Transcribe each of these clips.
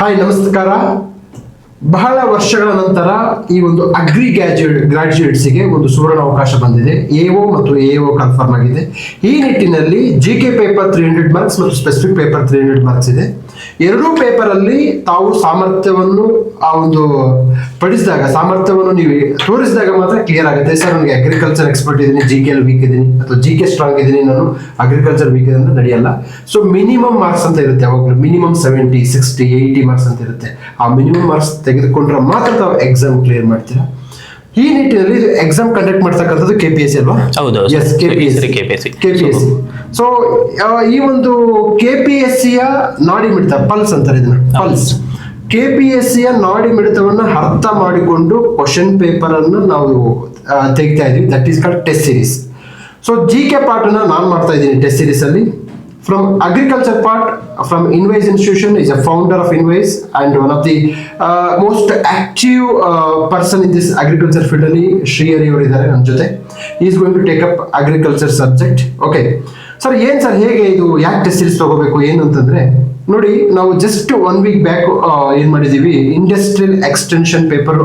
Hi ನಮಸ್ಕಾರ. ಬಹಳ ವರ್ಷಗಳ ನಂತರ ಈ ಒಂದು ಅಗ್ರಿ ಗ್ರಾಡ್ಯುಯೇಟ್ಸ್ಗೆ ಒಂದು ಸುವರ್ಣ ಅವಕಾಶ ಬಂದಿದೆ. ಎಒ ಮತ್ತು ಎಒ ಕನ್ಫರ್ಮ್ ಆಗಿದೆ. ಈ ನಿಟ್ಟಿನಲ್ಲಿ ಜಿಕೆ ಪೇಪರ್ 300 ಮಾರ್ಕ್ಸ್ ಮತ್ತು ಸ್ಪೆಸಿಫಿಕ್ ಪೇಪರ್ 300 ಮಾರ್ಕ್ಸ್ ಇದೆ. ಎರಡೂ ಪೇಪರ್ ಅಲ್ಲಿ ತಾವು ಸಾಮರ್ಥ್ಯವನ್ನು ಸಾಮರ್ಥ್ಯವನ್ನು ನೀವು ತೋರಿಸಿದಾಗ ಮಾತ್ರ ಕ್ಲಿಯರ್ ಆಗುತ್ತೆ. ಸರ್ ನನಗೆ ಅಗ್ರಿಕಲ್ಚರ್ ಎಕ್ಸ್ಪರ್ಟ್ ಇದ್ದೀನಿ, ಜಿಕೆ ಅಲ್ಲಿ ವೀಕ್ ಇದ್ದೀನಿ ಅಥವಾ ಜಿಕೆ ಸ್ಟ್ರಾಂಗ್ ಇದ್ದೀನಿ, ನಾನು ಅಗ್ರಿಕಲ್ಚರ್ ವೀಕ್ ಇದೆ ಅಂತ ನಡೆಯಲ್ಲ. ಸೊ ಮಿನಿಮಮ್ ಮಾರ್ಕ್ಸ್ ಅಂತ ಇರುತ್ತೆ, ಅವಾಗ ಮಿನಿಮಮ್ 70, 60, 80 ಮಾರ್ಕ್ಸ್ ಅಂತ ಇರುತ್ತೆ. ಆ ಮಿನಿಮಮ್ ಮಾರ್ಕ್ಸ್ ತೆಗೆದುಕೊಂಡ್ರೆ ಮಾತ್ರ ತಾವು ಎಕ್ಸಾಮ್ ಕ್ಲಿಯರ್ ಮಾಡ್ತೀರಾ. ಈ ನಿಟ್ಟಿನಲ್ಲಿ ಎಕ್ಸಾಮ್ ಕಂಡಕ್ಟ್ ಮಾಡ್ತಕ್ಕಂಥದ್ದು ಕೆಪಿಎಸ್ಸಿ ಅಲ್ವಾ? ಹೌದು, ಕೆಪಿಎಸ್ಸಿ. ಸೊ ಈ ಒಂದು ಕೆಪಿಎಸ್ಸಿಯ ನಾಡಿ ಮಿಡಿತ, ಪಲ್ಸ್ ಅಂತಾರೆ ಇದನ್ನ, ಪಲ್ಸ್. ಕೆಪಿಎಸ್ಸಿಯ ನಾಡಿ ಮಿಡಿತವನ್ನ ಅರ್ಥ ಮಾಡಿಕೊಂಡು ಕ್ವಶನ್ ಪೇಪರ್ ಅನ್ನು ನಾವು ತೆಗಿತಾ ಇದೀವಿ. That is called test series. So GK part ಅನ್ನ ನಾನು ಮಾಡ್ತಾ ಇದ್ದೀನಿ ಟೆಸ್ಟ್ ಸೀರೀಸ್ ಅಲ್ಲಿ. From agriculture part, from Inwise Institution, is a founder of Inwise and one of the most active person in this agriculture field ಅಲ್ಲಿ ಶ್ರೀಹರಿ ಅವರು ಇದ್ದಾರೆ ನನ್ನ ಜೊತೆ. He is going to take up agriculture subject. Okay. Sir ಏನ್ sir, ಹೇಗೆ ಇದು ಯಾಕೆ test series ತಗೋಬೇಕು ಏನು ಅಂತಂದ್ರೆ, ನೋಡಿ ನಾವು ಜಸ್ಟ್ 1 week ಬ್ಯಾಕ್ ಏನ್ ಮಾಡಿದೀವಿ, industrial extension paper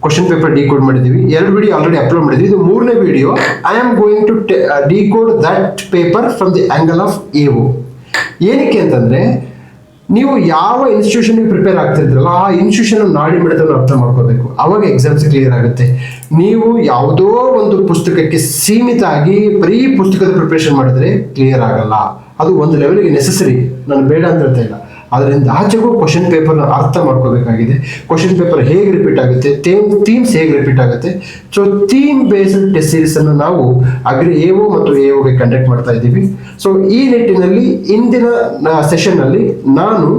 question paper decode ಮಾಡಿದೀವಿ. 2 ವಿಡಿಯೋ ಆಲ್ರೆಡಿ ಅಪ್ಲೋಡ್ ಮಾಡಿದ್ವಿ. ಇದು 3ನೇ video. I am going to decode that paper from the angle of AO. ಏನಕ್ಕೆ ಅಂತಂದ್ರೆ, ನೀವು ಯಾವ ಇನ್ಸ್ಟಿಟ್ಯೂಷನ್ ಪ್ರಿಪೇರ್ ಆಗ್ತಿರ್ತೀರಲ್ಲ ಆ ಇನ್ಸ್ಟಿಟ್ಯೂಷನ್ ನಾಡಿ ಮಿಡಿತವನ್ನು ಅರ್ಥ ಮಾಡ್ಕೋಬೇಕು. ಅವಾಗ ಎಕ್ಸಾಮ್ಸ್ ಕ್ಲಿಯರ್ ಆಗುತ್ತೆ. ನೀವು ಯಾವುದೋ ಒಂದು ಪುಸ್ತಕಕ್ಕೆ ಸೀಮಿತ ಆಗಿ ಬರೀ ಪುಸ್ತಕದ ಪ್ರಿಪರೇಷನ್ ಮಾಡಿದ್ರೆ ಕ್ಲಿಯರ್ ಆಗಲ್ಲ. ಅದು ಒಂದು ಲೆವೆಲ್ಗೆ ನೆಸೆಸರಿ, ನಾನು ಬೇಡ ಅಂತ ಹೇಳ್ತಾ ಇಲ್ಲ. ಅದರಿಂದ ಆಚೆಗೂ ಕ್ವಶನ್ ಪೇಪರ್ನ ಅರ್ಥ ಮಾಡ್ಕೋಬೇಕಾಗಿದೆ. ಕ್ವಶನ್ ಪೇಪರ್ ಹೇಗೆ ರಿಪೀಟ್ ಆಗುತ್ತೆ, ಥೀಮ್ಸ್ ಹೇಗೆ ರಿಪೀಟ್ ಆಗುತ್ತೆ. So theme based test series ಅನ್ನು ನಾವು ಎಒ ಮತ್ತು ಎಒಗೆ ಕಂಡಕ್ಟ್ ಮಾಡ್ತಾ ಇದ್ದೀವಿ. ಸೊ ಈ ನಿಟ್ಟಿನಲ್ಲಿ ಇಂದಿನ ಸೆಷನ್ ಅಲ್ಲಿ ನಾನು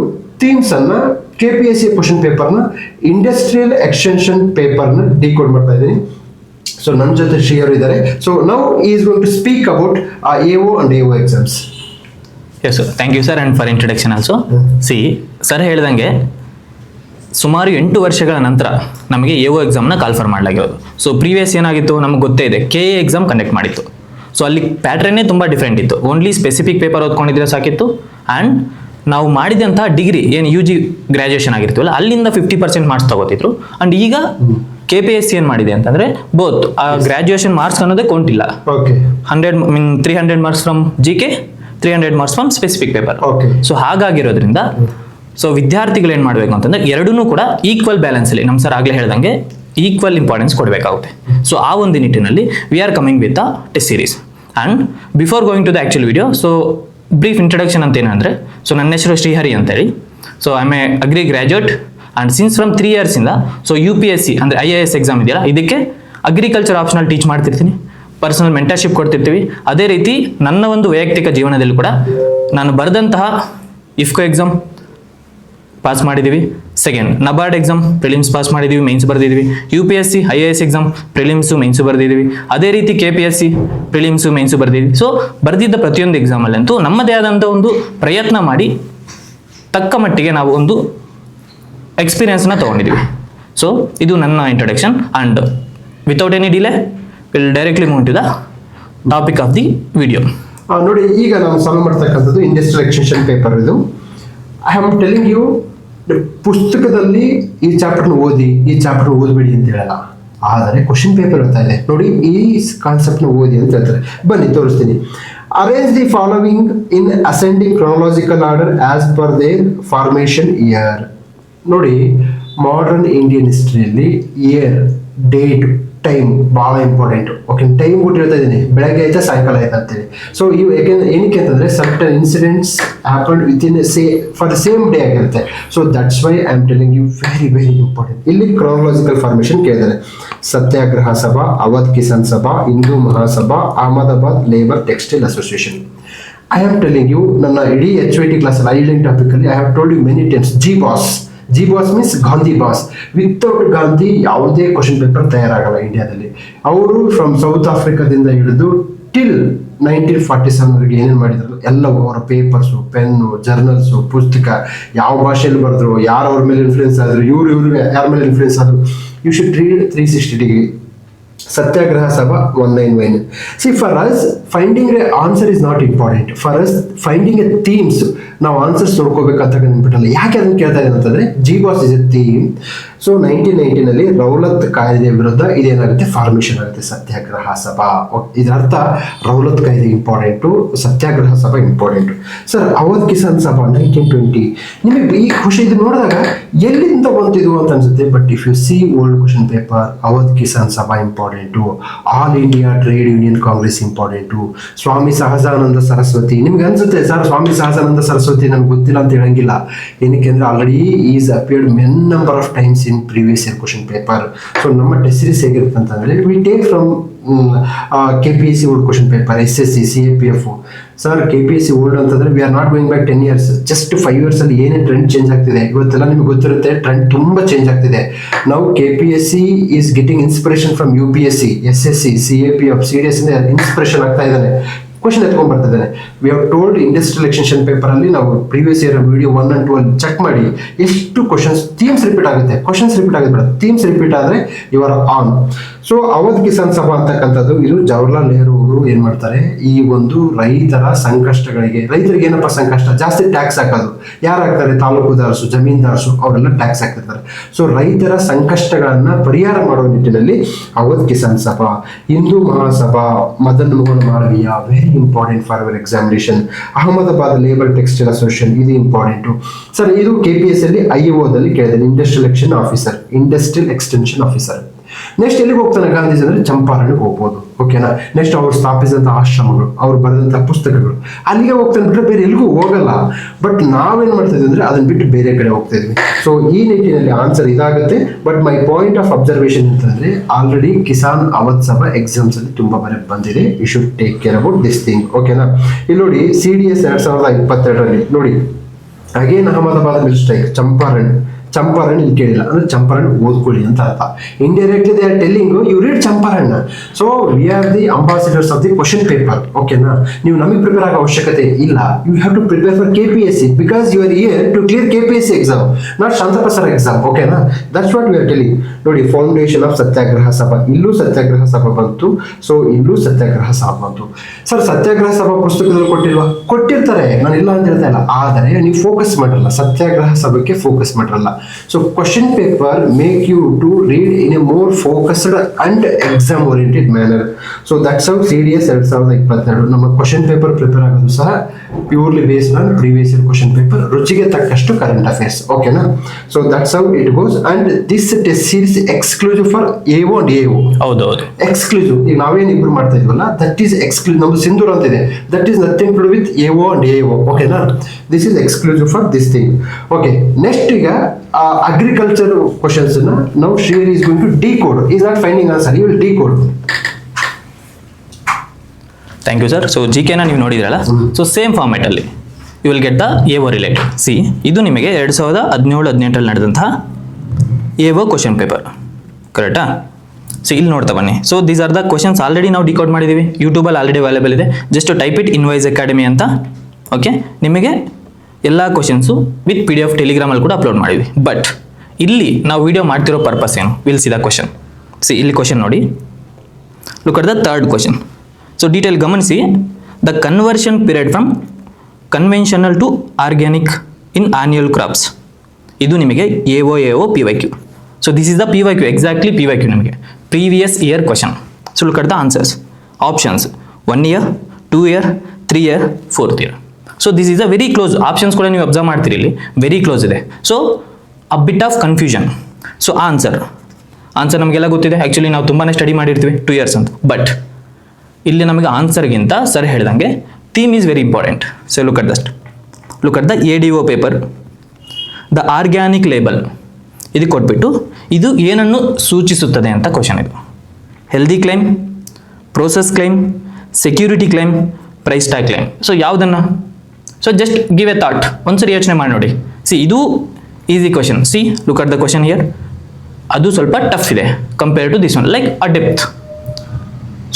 ಥೀಮ್ಸ್ ಅನ್ನ ಕೆಪಿಎಸ್ಸಿ ಕ್ವಶನ್ ಪೇಪರ್ನ ಇಂಡಸ್ಟ್ರಿಯಲ್ ಎಕ್ಸ್ಟೆನ್ಷನ್ ಪೇಪರ್ನ ಡಿಕೋಡ್ ಮಾಡ್ತಾ ಇದ್ದೀನಿ. ಸೊ ನನ್ನ ಜೊತೆ ಶ್ರೀಯರು ಇದ್ದಾರೆ. So now is going to speak about AO and AO exams. Yes sir, thank you sir and for introduction also. Sir ಹೇಳ್ದಂಗೆ ಸುಮಾರು 8 ವರ್ಷಗಳ ನಂತರ ನಮಗೆ ಎಒ ಎಕ್ಸಾಮ್ನ ಕಾಲ್ಫರ್ ಮಾಡಲಾಗಿರೋದು. ಸೊ ಪ್ರೀವಿಯಸ್ ಏನಾಗಿತ್ತು ನಮ್ಗೆ ಗೊತ್ತೇ ಇದೆ, ಕೆಎ ಎಕ್ಸಾಮ್ ಕಂಡಕ್ಟ್ ಮಾಡಿತ್ತು. ಸೊ ಅಲ್ಲಿ ಪ್ಯಾಟ್ರನ್ನೇ ತುಂಬ ಡಿಫ್ರೆಂಟ್ ಇತ್ತು. ಓನ್ಲಿ ಸ್ಪೆಸಿಫಿಕ್ ಪೇಪರ್ ಓದ್ಕೊಂಡಿದ್ರೆ ಸಾಕಿತ್ತು. ಆ್ಯಂಡ್ ನಾವು ಮಾಡಿದಂತಹ ಡಿಗ್ರಿ ಏನು UG ಗ್ರ್ಯಾಜುಯೇಷನ್ ಆಗಿರ್ತೀವಲ್ಲ ಅಲ್ಲಿಂದ 50% ಮಾರ್ಕ್ಸ್ ತಗೋತಿದ್ರು. ಆ್ಯಂಡ್ ಈಗ KPSC ಏನು ಮಾಡಿದೆ ಅಂತಂದರೆ ಬೋತ್ ಆ ಗ್ರ್ಯಾಜುಯೇಷನ್ ಮಾರ್ಕ್ಸ್ ಅನ್ನೋದೇ ಕೌಂಟ್ ಇಲ್ಲ. 300 marks from GK, 300 marks from specific paper. So ಹಾಗಾಗಿರೋದ್ರಿಂದ ಸೊ ವಿದ್ಯಾರ್ಥಿಗಳು ಏನು ಮಾಡಬೇಕು ಅಂತಂದ್ರೆ ಎರಡನ್ನೂ ಕೂಡ ಈಕ್ವಲ್ ಬ್ಯಾಲೆನ್ಸಲ್ಲಿ, ನಮ್ಮ ಸರ್ ಆಗಲೇ ಹೇಳ್ದಂಗೆ ಈಕ್ವಲ್ ಇಂಪಾರ್ಟೆನ್ಸ್ ಕೊಡಬೇಕಾಗುತ್ತೆ. ಸೊ ಆ ಒಂದು ನಿಟ್ಟಿನಲ್ಲಿ we are coming with a test series. And before going to the actual video, so brief introduction ಅಂತ ಏನಂದರೆ, ಸೊ ನನ್ನ ಹೆಸರು ಶ್ರೀಹರಿ ಅಂತೇಳಿ. So I am a agri graduate and since from 3 ಇಯರ್ಸಿಂದ ಸೊ UPSC ಅಂದರೆ IAS ಎಕ್ಸಾಮ್ ಇದೆಯಲ್ಲ, ಇದಕ್ಕೆ agriculture optional teach ಮಾಡ್ತಿರ್ತೀನಿ. ಪರ್ಸನಲ್ ಮೆಂಟರ್ಶಿಪ್ ಕೊಡ್ತಿರ್ತೀವಿ. ಅದೇ ರೀತಿ ನನ್ನ ಒಂದು ವೈಯಕ್ತಿಕ ಜೀವನದಲ್ಲಿ ಕೂಡ ನಾನು ಬರೆದಂತಹ ಇಫ್ಕೋ ಎಕ್ಸಾಮ್ ಪಾಸ್ ಮಾಡಿದ್ದೀವಿ. Second NABARD exam prelims pass ಮಾಡಿದ್ದೀವಿ, ಮೇನ್ಸ್ ಬರೆದಿದ್ದೀವಿ. UPSC IAS exam prelims mains ಬರೆದಿದ್ದೀವಿ. ಅದೇ ರೀತಿ KPSC ಪ್ರಿಲಿಮ್ಸು ಮೇನ್ಸು ಬರೆದಿದ್ದೀವಿ. ಸೊ ಬರೆದಿದ್ದ ಪ್ರತಿಯೊಂದು ಎಕ್ಸಾಮಲ್ಲಂತೂ ನಮ್ಮದೇ ಆದಂಥ ಒಂದು ಪ್ರಯತ್ನ ಮಾಡಿ ತಕ್ಕ ಮಟ್ಟಿಗೆ ನಾವು ಒಂದು ಎಕ್ಸ್ಪೀರಿಯನ್ಸ್ನ ತೊಗೊಂಡಿದ್ದೀವಿ. ಸೊ ಇದು ನನ್ನ introduction. And without any delay will directly move to the topic of the video. ನೋಡಿ, ಈಗ ನಾವು ಸಾಲ್ವ್ ಮಾಡ್ತಕ್ಕಂಥದ್ದು ಇಂಡಸ್ಟ್ರಿಯಲ್ ಎಕ್ಸ್ಟೆನ್ಷನ್ ಪೇಪರ್. ಇದು ಐ ಆಮ್ ಟೆಲಿಂಗ್ ಯು, ಪುಸ್ತಕದಲ್ಲಿ ಈ ಚಾಪ್ಟರ್ನ ಓದಿ, ಈ ಚಾಪ್ಟರ್ ಓದಬೇಡಿ ಅಂತ ಹೇಳಲ್ಲ. ಆದರೆ ಕ್ವಶನ್ ಪೇಪರ್ ಹೇಳ್ತಾ ಇದೆ ನೋಡಿ, ಈ ಕಾನ್ಸೆಪ್ಟ್ನ ಓದಿ ಅಂತ ಹೇಳ್ತಾರೆ. ಬನ್ನಿ ತೋರಿಸ್ತೀನಿ. Arrange the following in ascending chronological order as per their formation year. ನೋಡಿ, ಮಾಡರ್ನ್ ಇಂಡಿಯನ್ ಹಿಸ್ಟ್ರಿಯಲ್ಲಿ ಇಯರ್, ಡೇಟ್, ಟೈಮ್ ಬಹಳ ಇಂಪಾರ್ಟೆಂಟ್. ಓಕೆ, ಟೈಮ್ ಬಿಟ್ಟು ಹೇಳ್ತಾ ಇದ್ದೀನಿ, ಬೆಳಗ್ಗೆ ಆಯ್ತಾ ಸಾಯಂಕಾಲ ಆಯ್ತಾ ಅಂತೇಳಿ. ಸೊ ಇವು ಏನಕ್ಕೆ ಅಂತಂದ್ರೆ certain incidents happen for the same day ಆಗಿರುತ್ತೆ. So that's why I am telling you, very very important. ಇಲ್ಲಿ ಕ್ರಾನಲಾಜಿಕಲ್ ಫಾರ್ಮೇಶನ್ ಕೇಳಿದ್ದಾರೆ. Satyagraha Sabha, Awadh Kisan Sabha, Hindu Mahasabha, Ahmedabad labour textile association. I am telling you, ನನ್ನ ಇಡೀ HYT ಕ್ಲಾಸಲ್ಲಿ ಐಲ್ಯಾಂಡ್ ಟಾಪಿಕ್ ಅಲ್ಲಿ I have told you many times, G boss means Gandhi boss. Without Gandhi ಯಾವುದೇ question paper ತಯಾರಾಗಲ್ಲ ಇಂಡಿಯಾದಲ್ಲಿ. ಅವರು from south ಆಫ್ರಿಕಾದಿಂದ ಹಿಡಿದು ಟಿಲ್ 1947 ಏನೇನು ಮಾಡಿದ್ರು ಎಲ್ಲವೂ, ಅವರ ಪೇಪರ್ಸು, ಪೆನ್ನು, ಜರ್ನಲ್ಸು, ಪುಸ್ತಕ, ಯಾವ ಭಾಷೆಯಲ್ಲಿ ಬರೆದ್ರು, ಯಾರು ಅವ್ರ ಮೇಲೆ ಇನ್ಫ್ಲೂಯೆನ್ಸ್ ಆದ್ರು, ಇವರು ಯಾರ ಮೇಲೆ ಇನ್ಫ್ಲೂಯೆನ್ಸ್ ಆದ್ರು. You should read 360 degree. Satyagraha Sabha 191. See, for us, finding an answer is not important. For us, finding a themes, ನಾವು ಆನ್ಸರ್ಸ್ ನೋಡ್ಕೋಬೇಕಂತ ನೆನ್ಪಿಟ್ಟಲ್ಲ. ಯಾಕೆ ಅದನ್ನ ಕೇಳ್ತಾ ಇದ್ದೀನಿ ಅಂತಂದ್ರೆ GBOS is a theme. So 1990ನಲ್ಲಿ ರೌಲತ್ ಕಾಯ್ದೆ ವಿರುದ್ಧ ಇದೇನಾಗುತ್ತೆ, ಫಾರ್ಮೇಶನ್ ಆಗುತ್ತೆ ಸತ್ಯಾಗ್ರಹ ಸಭಾ. ಇದರ ಅರ್ಥ ರೌಲತ್ ಕಾಯ್ದೆ ಇಂಪಾರ್ಟೆಂಟು, ಸತ್ಯಾಗ್ರಹ ಸಭಾ ಇಂಪಾರ್ಟೆಂಟು. ಸರ್ ಅವಧ್ ಕಿಸಾನ್ ಸಭಾ 1920, ನಿಮಗೆ ಈ ಖುಷಿ ಇದು ನೋಡಿದಾಗ ಎಲ್ಲಿಂದ ಬಂತಿದ್ವು ಅಂತ ಅನ್ಸುತ್ತೆ. But if you see old question paper, Awadh Kisan Sabha important, all India trade union Congress important, Swami Sahajananda Saraswati. ನಿಮ್ಗೆ ಅನ್ಸುತ್ತೆ ಸರ್ ಸ್ವಾಮಿ ಸಹಜಾನಂದ ಸರಸ್ವತಿ ನಮ್ಗೆ ಗೊತ್ತಿಲ್ಲ ಅಂತ ಹೇಳಂಗಿಲ್ಲ. ಏನಕ್ಕೆ ಅಂದ್ರೆ already is appeared men number of times in previous year question paper. So ನಮ್ಮ ಟೆಸ್ಟ್ ಸೀರೀಸ್ ಹೇಗಿರುತ್ತೆ ಅಂತಂದ್ರೆ we take from KPSC old question paper, SSC, CAPF. Sir KPSC old ಅಂತಂದ್ರೆ we are not going back 10 years, just 5 years ಅಲ್ಲಿ ಏನೇ trend change ಆಗ್ತಿದೆ ಇವತ್ತೆಲ್ಲ ನಿಮ್ಗೆ ಗೊತ್ತಿರುತ್ತೆ. ಟ್ರೆಂಡ್ ತುಂಬಾ ಚೇಂಜ್ ಆಗ್ತಿದೆ. ನಾವು KPSC is getting inspiration from UPSC, SSC, CAPF, CDS ಇಂದ ಇನ್ಸ್ಪಿರೇಷನ್ ಆಗ್ತಾ ಇದ್ದಾನೆ. ಕ್ವಶನ್ ಎತ್ಕೊಂಡ್ ಬರ್ತಿದ್ದಾನೆ. We have told industrial extension paper ಅಲ್ಲಿ ನಾವು ಪ್ರೀವಿಯಸ್ ಇಯರ್ ವಿಡಿಯೋ 1 and 2 ಅಲ್ಲಿ ಚೆಕ್ ಮಾಡಿ ಎಷ್ಟು ಕ್ವಶನ್ಸ್ ಥೀಮ್ಸ್ ರಿಪೀಟ್ ಆಗುತ್ತೆ. ಕ್ವಶನ್ಸ್ ರಿಪೀಟ್ ಆಗುತ್ತೆ, ಥೀಮ್ಸ್ ರಿಪೀಟ್ ಆದ್ರೆ you are on. So Awadh Kisan Sabha ಅಂತಕ್ಕಂಥದ್ದು ಇದು ಜವಾಹರ್ಲಾಲ್ ನೆಹರು ಅವರು ಏನ್ ಮಾಡ್ತಾರೆ, ಈ ಒಂದು ರೈತರ ಸಂಕಷ್ಟಗಳಿಗೆ, ರೈತರಿಗೆ ಏನಪ್ಪ ಸಂಕಷ್ಟ, ಜಾಸ್ತಿ ಟ್ಯಾಕ್ಸ್ ಹಾಕೋದು. ಯಾರು ಹಾಕ್ತಾರೆ, ತಾಲೂಕುದಾರ್ಸು, ಜಮೀನ್ದಾರ್ಸು ಅವರೆಲ್ಲ ಟ್ಯಾಕ್ಸ್ ಹಾಕ್ತಿರ್ತಾರೆ. ಸೊ ರೈತರ ಸಂಕಷ್ಟಗಳನ್ನ ಪರಿಹಾರ ಮಾಡುವ ನಿಟ್ಟಿನಲ್ಲಿ Awadh Kisan Sabha, Hindu Mahasabha, Madan Mohan Malaviya, very important for our examination. Ahmedabad labour textile association, ಇದು ಇಂಪಾರ್ಟೆಂಟು. ಸರ್ ಇದು KPSC ಅಲ್ಲಿ IO ದಲ್ಲಿ ಕೇಳಿದೆ, ಇಂಡಸ್ಟ್ರಿಯಲ್ ಎಕ್ಸ್ಟೆನ್ಷನ್ ಆಫೀಸರ್. ನೆಕ್ಸ್ಟ್ ಎಲ್ಲಿಗೆ ಹೋಗ್ತಾನೆ ಗಾಂಧೀಜಿ ಅಂದ್ರೆ ಚಂಪಾರಣ್ಗೆ ಹೋಗ್ಬೋದು. ಓಕೆನಾ. ನೆಕ್ಸ್ಟ್ ಅವ್ರು ಸ್ಥಾಪಿಸಿದಂಥ ಆಶ್ರಮಗಳು, ಅವ್ರು ಬರೆದಂಥ ಪುಸ್ತಕಗಳು, ಅಲ್ಲಿಗೆ ಹೋಗ್ತಾನೆ ಬಿಟ್ಟರೆ ಬೇರೆ ಎಲ್ಲಿಗೂ ಹೋಗಲ್ಲ. ಬಟ್ ನಾವೇನ್ ಮಾಡ್ತಾ ಇದ್ವಿ ಅಂದ್ರೆ ಅದನ್ನ ಬಿಟ್ಟು ಬೇರೆ ಕಡೆ ಹೋಗ್ತಾ ಇದ್ವಿ. ಸೊ ಈ ನಿಟ್ಟಿನಲ್ಲಿ ಆನ್ಸರ್ ಇದಾಗುತ್ತೆ. But my point of observation ಅಂತಂದ್ರೆ ಆಲ್ರೆಡಿ ಕಿಸಾನ್ ಅವಧ್ ಸಭಾ ಎಕ್ಸಾಮ್ಸ್ ಅಲ್ಲಿ ತುಂಬಾ ಬರ ಬಂದಿದೆ. You should take care about this thing. ಓಕೆನಾ. ಇಲ್ಲಿ ನೋಡಿ CDS 2022ರಲ್ಲಿ ನೋಡಿ again Ahmedabad mill strike, Champaran ಇಲ್ಲಿ ಕೇಳಿಲ್ಲ ಅಂದ್ರೆ ಚಂಪಾರಣ್ ಓದ್ಕೊಳ್ಳಿ ಅಂತ ಅರ್ಥ. Indirectly they are telling you read Champaran. So we are the ambassadors of the question paper. ಓಕೆನಾ. ನೀವು ನಮಗೆ ಪ್ರಿಪೇರ್ ಆಗೋ ಅವಶ್ಯಕತೆ ಇಲ್ಲ. You have to prepare for KPSC because you are here to clear KPSC exam, not Shantappa sir exam. ಓಕೆನಾ. That's what we are telling. ನೋಡಿ foundation of Satyagraha Sabha, ಇಲ್ಲೂ ಸತ್ಯಾಗ್ರಹ ಸಭಾ ಬಂತು. ಸೊ ಇಲ್ಲೂ ಸತ್ಯಾಗ್ರಹ ಸಭಾ ಬಂತು. ಸರ್ ಸತ್ಯಾಗ್ರಹ ಸಭಾ ಪುಸ್ತಕದಲ್ಲಿ ಕೊಟ್ಟಿಲ್ವಾ? ಕೊಟ್ಟಿರ್ತಾರೆ, ನಾನು ಇಲ್ಲ ಅಂತ ಹೇಳ್ತಾ ಇಲ್ಲ. ಆದರೆ ನೀವು ಫೋಕಸ್ ಮಾಡಿರಲ್ಲ, ಸತ್ಯಾಗ್ರಹ ಸಭೆಗೆ ಫೋಕಸ್ ಮಾಡಿರಲ್ಲ. So question paper make you to read in a more focused and exam oriented manner. So that's how CDS 2022 ನಮ್ಮ ಕ್ವಶನ್ ಪೇಪರ್ ಪ್ರಿಪೇರ್ ಆಗೋದು ಸಹ purely based on previous year question paper, ರುಚಿಗೆ ತಕ್ಕಷ್ಟು current affairs. ಓಕೆನಾ. So that's how it goes. And this test series exclusive for AO and AO. ಹೌದೌದು, exclusive. ಈಗ ನಾವೇನು ಇಬ್ರು ಮಾಡ್ತಾ ಇದ್ವಲ್ಲ, ದಟ್ ಈಸ್ ಎಕ್ಸ್ಕ್ಲೂಸಿವ್. ನಮ್ದು ಸಿಂಧೂರ್ ಅಂತ ಇದೆ, that is nothing to do with AO and AO. ಓಕೆನಾ. This is exclusive for this thing. Okay. Next ಈಗ ಅಗ್ರಿಕಲ್ಚರ್ ಕ್ವಶನ್ಸ್ ನಾವು Srihari is going to decode. He is not finding answer, he will decode. Thank you sir. So GK ನೀವು ನೋಡಿದ್ರಲ್ಲ, so same format ಅಲ್ಲಿ you will get the AO related. See ಇದು ನಿಮಗೆ 2017-18 ನಡೆದಂತಹ AO question paper, ಕರೆಕ್ಟಾ? So ಇಲ್ಲಿ ನೋಡ್ತಾ ಬನ್ನಿ. So these are the questions already ನಾವು ಡಿಕೋಡ್ ಮಾಡಿದ್ದೀವಿ, ಯೂಟ್ಯೂಬಲ್ಲಿ ಆಲ್ರೆಡಿ ಅವೈಲೇಬಲ್ ಇದೆ. Just type it Inwise Academy ಅಂತ. ಓಕೆ. ನಿಮಗೆ ಎಲ್ಲ ಕ್ವಶನ್ಸು ವಿತ್ PDF ಟೆಲಿಗ್ರಾಮಲ್ಲಿ ಕೂಡ ಅಪ್ಲೋಡ್ ಮಾಡಿದ್ವಿ. ಬಟ್ ಇಲ್ಲಿ ನಾವು ವಿಡಿಯೋ ಮಾಡ್ತಿರೋ ಪರ್ಪಸ್ ಏನು? Will see the question. See ಇಲ್ಲಿ ಕ್ವಶನ್ ನೋಡಿ, look at the third question. So detail ಗಮನಿಸಿ. The conversion period from conventional to organic in annual crops. ಇದು ನಿಮಗೆ AO PYQ. So this is the PYQ, exactly PYQ ನಿಮಗೆ previous year question. So look at the answers. Options 1 year, 2 year, 3 year, 4th year. So this is a very close. Options ಕೂಡ ನೀವು observe ಮಾಡ್ತೀರಿ, ಇಲ್ಲಿ very close ಇದೆ. So a bit of confusion. So answer ನಮಗೆಲ್ಲ ಗೊತ್ತಿದೆ. Actually ನಾವು ತುಂಬಾ study ಮಾಡಿರ್ತೀವಿ 2 years ಅಂತ. ಬಟ್ ಇಲ್ಲಿ ನಮಗೆ ಆನ್ಸರ್ಗಿಂತ ಸರ್ ಹೇಳ್ದಂಗೆ theme is very important. So look at the ADO paper, the organic label ಇದು ಕೊಟ್ಬಿಟ್ಟು ಇದು ಏನನ್ನು ಸೂಚಿಸುತ್ತದೆ ಅಂತ ಕ್ವಶನ್. ಇದು healthy claim, process claim, security claim, price tag claim. So ಯಾವುದನ್ನು? So just give A thought, ಒಂದ್ಸರಿ ಯೋಚನೆ ಮಾಡಿ ನೋಡಿ. ಸಿ ಇದು easy question. C look at the question here. ಅದು ಸ್ವಲ್ಪ ಟಫ್ ಇದೆ compare to this one, like a depth.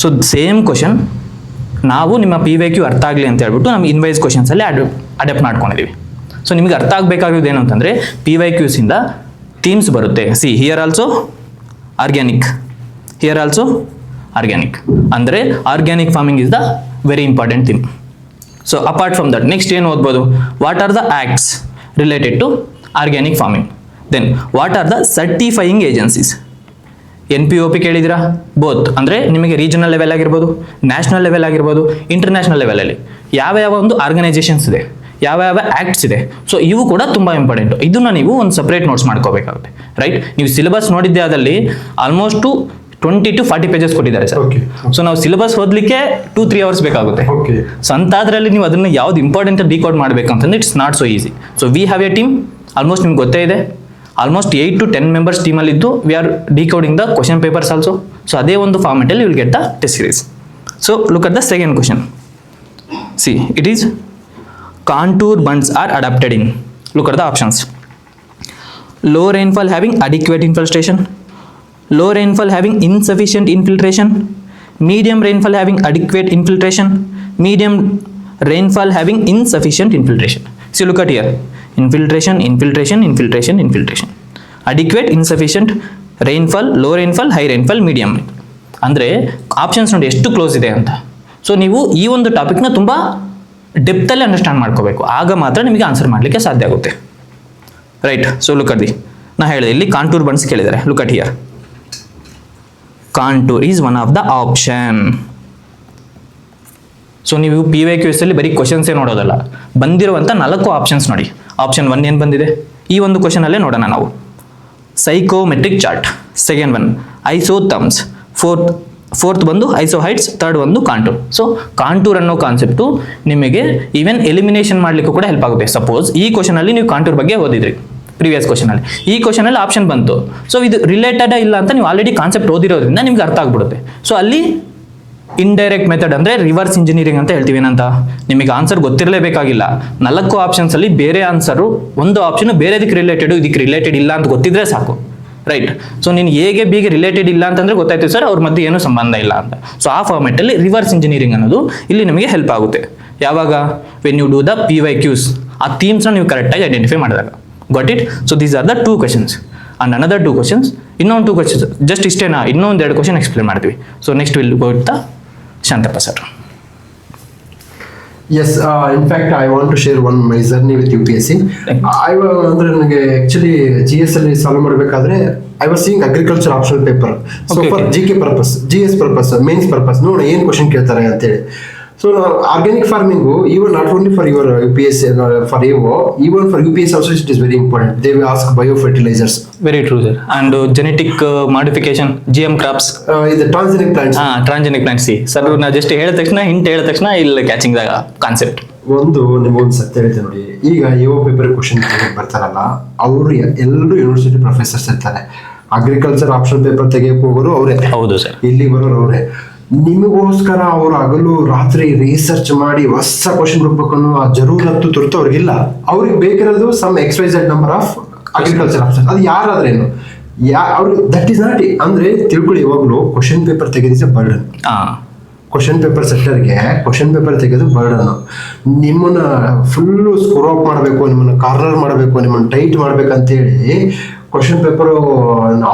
So same question ನಾವು ನಿಮ್ಮ PYQ ಅರ್ಥ ಆಗಲಿ ಅಂತ ಹೇಳ್ಬಿಟ್ಟು ನಮ್ಮ ಇನ್ವೈಸ್ ಕ್ವಶನ್ಸಲ್ಲಿ ಅಡಾಪ್ಟ್ ಮಾಡ್ಕೊಂಡಿದ್ದೀವಿ. ಸೊ ನಿಮಗೆ ಅರ್ಥ ಆಗಬೇಕಾಗಿರೋದು ಏನು ಅಂತಂದರೆ PYQಸಿಂದ ಥೀಮ್ಸ್ ಬರುತ್ತೆ. See here also organic, here also organic. ಅಂದರೆ organic farming is the very important theme. So apart from that next ಏನು ಓದ್ಬೋದು, what are the acts related to organic farming. Then what are the certifying agencies. NPOP ಕೇಳಿದಿರಾ, both ಅಂದರೆ ನಿಮಗೆ regional level ಆಗಿರ್ಬೋದು, national level ಆಗಿರ್ಬೋದು, international ಲೆವೆಲಲ್ಲಿ ಯಾವ ಯಾವ ಒಂದು ಆರ್ಗನೈಸೇಷನ್ಸ್ ಇದೆ, ಯಾವ ಯಾವ ಆ್ಯಕ್ಟ್ಸ್ ಇದೆ. ಸೊ ಇವು ಕೂಡ ತುಂಬ ಇಂಪಾರ್ಟೆಂಟು. ಇದನ್ನ ನೀವು ಒಂದು ಸಪ್ರೇಟ್ ನೋಟ್ಸ್ ಮಾಡ್ಕೋಬೇಕಾಗುತ್ತೆ, ರೈಟ್. ನೀವು ಸಿಲೆಬಸ್ ನೋಡಿದ್ದೆ ಅದಲ್ಲಿ ಆಲ್ಮೋಸ್ಟು 20 to 40 ಪೇಜಸ್ ಕೊಟ್ಟಿದ್ದಾರೆ ಸರ್. ಸೊ ನಾವು ಸಿಲೆಬಸ್ ಓದಲಿಕ್ಕೆ 2-3 hours ಬೇಕಾಗುತ್ತೆ. ಸೊ ಅಂತಾದ್ರಲ್ಲಿ ನೀವು ಅದನ್ನು ಯಾವ್ದು ಇಂಪಾರ್ಟೆಂಟ್ ಡಿಕೋಡ್ ಮಾಡಬೇಕಂತಂದ್ರೆ it's not so easy. So we have a team, almost ನಿಮ್ಗೆ ಗೊತ್ತೇ ಇದೆ, ಆಲ್ಮೋಸ್ಟ್ 8 to 10 members ಟೀಮಲ್ಲಿದ್ದು we are decoding the question papers also. So ಅದೇ ಒಂದು ಫಾರ್ಮೆಟಲ್ಲಿ will get the test series. So look at the second question. C it is contour bunds are adapted in. Look at the options. Low rainfall having adequate infiltration, low rainfall having insufficient infiltration, medium rainfall having adequate infiltration, medium rainfall having insufficient infiltration. See, look at here, infiltration, infiltration, infiltration, infiltration, adequate, insufficient, rainfall, low rainfall, high rainfall, medium. ಅಂದರೆ options ನೋಡಿ ಎಷ್ಟು close ಇದೆ ಅಂತ. So ನೀವು ಈ ಒಂದು ಟಾಪಿಕ್ನ ತುಂಬ ಡೆಪ್ತಲ್ಲಿ understand ಮಾಡ್ಕೋಬೇಕು, ಆಗ ಮಾತ್ರ ನಿಮಗೆ ಆನ್ಸರ್ ಮಾಡಲಿಕ್ಕೆ ಸಾಧ್ಯ ಆಗುತ್ತೆ, right. So look at the, ನಾ ಹೇಳಿದೆ ಇಲ್ಲಿ ಕಾಂಟೂರ್ ಬಂಡ್ಸ್ ಕೇಳಿದ್ದಾರೆ. Look at here, contour is one of the option. So ನೀವು PYQs ಅಲ್ಲಿ ಬರೀ ಕ್ವಶನ್ಸೇ ನೋಡೋದಲ್ಲ, ಬಂದಿರುವಂಥ 4 ಆಪ್ಷನ್ಸ್ ನೋಡಿ. ಆಪ್ಷನ್ 1 ಏನು ಬಂದಿದೆ, ಈ ಒಂದು ಕ್ವಶನಲ್ಲೇ ನೋಡೋಣ ನಾವು. Psychometric chart, second one isotherms, fourth ಬಂದು ಐಸೋಹೈಟ್ಸ್, ಥರ್ಡ್ ಒಂದು ಕಾಂಟೂರ್. ಸೊ ಕಾಂಟೂರ್ ಅನ್ನೋ ಕಾನ್ಸೆಪ್ಟು ನಿಮಗೆ ಈವನ್ ಎಲಿಮಿನೇಷನ್ ಮಾಡಲಿಕ್ಕೂ ಕೂಡ ಹೆಲ್ಪ್ ಆಗುತ್ತೆ. ಸಪೋಸ್ ಈ ಕ್ವಶನಲ್ಲಿ ನೀವು ಕಾಂಟೂರ್ ಬಗ್ಗೆ ಓದಿದ್ರಿ ಪ್ರೀವಿಯಸ್ ಕ್ವಶನಲ್ಲಿ, ಈ ಕ್ವಶನಲ್ಲಿ ಆಪ್ಷನ್ ಬಂತು, ಸೊ ಇದು ರಿಲೇಟೆಡ್ ಇಲ್ಲ ಅಂತ ನೀವು ಆಲ್ರೆಡಿ ಕಾನ್ಸೆಪ್ಟ್ ಓದಿರೋದ್ರಿಂದ ನಿಮ್ಗೆ ಅರ್ಥ ಆಗ್ಬಿಡುತ್ತೆ. ಸೊ ಅಲ್ಲಿ ಇಂಡೈರೆಕ್ಟ್ ಮೆಥಡ್ ಅಂದರೆ ರಿವರ್ಸ್ ಇಂಜಿನಿಯರಿಂಗ್ ಅಂತ ಹೇಳ್ತೀವಿ. ಏನಂತ ನಿಮಗೆ ಆನ್ಸರ್ ಗೊತ್ತಿರಲೇಬೇಕಾಗಿಲ್ಲ, 4 ಆಪ್ಷನ್ಸಲ್ಲಿ ಬೇರೆ ಆನ್ಸರು, ಒಂದು ಆಪ್ಷನ್ ಬೇರೆದಕ್ಕೆ ರಿಲೇಟೆಡು, ಇದಕ್ಕೆ ರಿಲೇಟೆಡ್ ಇಲ್ಲ ಅಂತ ಗೊತ್ತಿದ್ರೆ ಸಾಕು, ರೈಟ್. ಸೊ ನೀನು ಎಗೆ ಬಿಗೆ ರಿಲೇಟೆಡ್ ಇಲ್ಲ ಅಂತಂದ್ರೆ ಗೊತ್ತಾಯ್ತು ಸರ್ ಅವ್ರ ಮಧ್ಯೆ ಏನೂ ಸಂಬಂಧ ಇಲ್ಲ ಅಂತ. ಸೊ ಆ ಫಾರ್ಮೆಟಲ್ಲಿ ರಿವರ್ಸ್ ಇಂಜಿನಿಯರಿಂಗ್ ಅನ್ನೋದು ಇಲ್ಲಿ ನಿಮಗೆ ಹೆಲ್ಪ್ ಆಗುತ್ತೆ. ಯಾವಾಗ, when you do the PYQs, ಆ ಥೀಮ್ಸ್ನ ನೀವು ಕರೆಕ್ಟಾಗಿ ಐಡೆಂಟಿಫೈ ಮಾಡಿದಾಗ. Got it. So these are the 2 questions and another 2 questions. ಇನ್ನೊಂದು 2 questions ಜಸ್ಟ್ ಇಷ್ಟೇನಾ, ಇನ್ನೊಂದು 2 question ಎಕ್ಸ್ಪ್ಲೇನ್ ಮಾಡ್ತೀವಿ. So next will go with the Shantappa sir. Yes, in fact, I want to share my journey with UPSC. ಅಂದ್ರೆ ನನಗೆ actually GS ಅಲ್ಲಿ solve ಮಾಡಬೇಕಾದ್ರೆ I was seeing agriculture optional paper. So for GK purpose, GS purpose, mains purpose ನೋಡಿ ಏನು question ಕೇಳ್ತಾರೆ ಅಂತೇಳಿ. So organic farming even not only for your UPSC, for AO, even for UPSC also it is very important. They will ask biofertilizers. Very true sir. And genetic modification, GM crops. ಇದು transgenic plants. Transgenic plants. Sir ನಾ just ಹೇಳಿದ ತಕ್ಷಣ hint ಹೇಳಿದ ತಕ್ಷಣ ಇಲ್ಲಿ catching ದಾಗ concept. ನಿಮಗೊಂದು ಸತ್ಯ ಹೇಳ್ತೀನಿ ನೋಡಿ, ಈಗ AO ಪೇಪರ್ ಕ್ವಶನ್ ಬರ್ತಾರಲ್ಲ, ಅವರು ಎಲ್ಲರೂ ಯೂನಿವರ್ಸಿಟಿ ಪ್ರೊಫೆಸರ್ಸ್ ಇರ್ತಾರೆ. ಅಗ್ರಿಕಲ್ಚರ್ ಆಪ್ಷನ್ ಪೇಪರ್ ತೆಗೆಯಕ್ಕೆ ಹೋಗೋರು ಅವರೇ. ಹೌದು ಸರ್. ಇಲ್ಲಿ ಬರೋರು ಅವರೇ. ನಿಮಗೋಸ್ಕರ ಅವರು ಹಗಲು ರಾತ್ರಿ ರಿಸರ್ಚ್ ಮಾಡಿ ಹೊಸ ಕ್ವಶನ್ ಹುಡುಕ್ಬೇಕು ಅನ್ನೋ ಆ ಜರೂರತ್ತು ತುರ್ತು ಅವ್ರಿಗಿಲ್ಲ. ಅವ್ರಿಗೆ ಬೇಕಿರೋದು some XYZ number of agriculture option. ಅದು ಯಾರಾದ್ರೇನು ಅವ್ರಿಗೆ ದಟ್ ಈಸ್ ನಾಟ್. ಅಂದ್ರೆ ತಿಳ್ಕೊಳ್ಳಿ, ಇವಾಗಲೂ ಕ್ವಶನ್ ಪೇಪರ್ ತೆಗೆದಿದ್ದೆ ಬರ್ಡನ್. ಕ್ವಶನ್ ಪೇಪರ್ ಸೆಟ್ಟರ್ಗೆ ಕ್ವಶನ್ ಪೇಪರ್ ತೆಗೆದು ಬರ್ಡನ್. ನಿಮ್ಮನ್ನ ಫುಲ್ಲು ಸ್ಕೋರ್ ಅಪ್ ಮಾಡಬೇಕು, ನಿಮ್ಮನ್ನ ಕಾರ್ನರ್ ಮಾಡಬೇಕು, ನಿಮ್ಮನ್ನ ಟೈಟ್ ಮಾಡ್ಬೇಕಂತೇಳಿ ಕ್ವಶನ್ ಪೇಪರು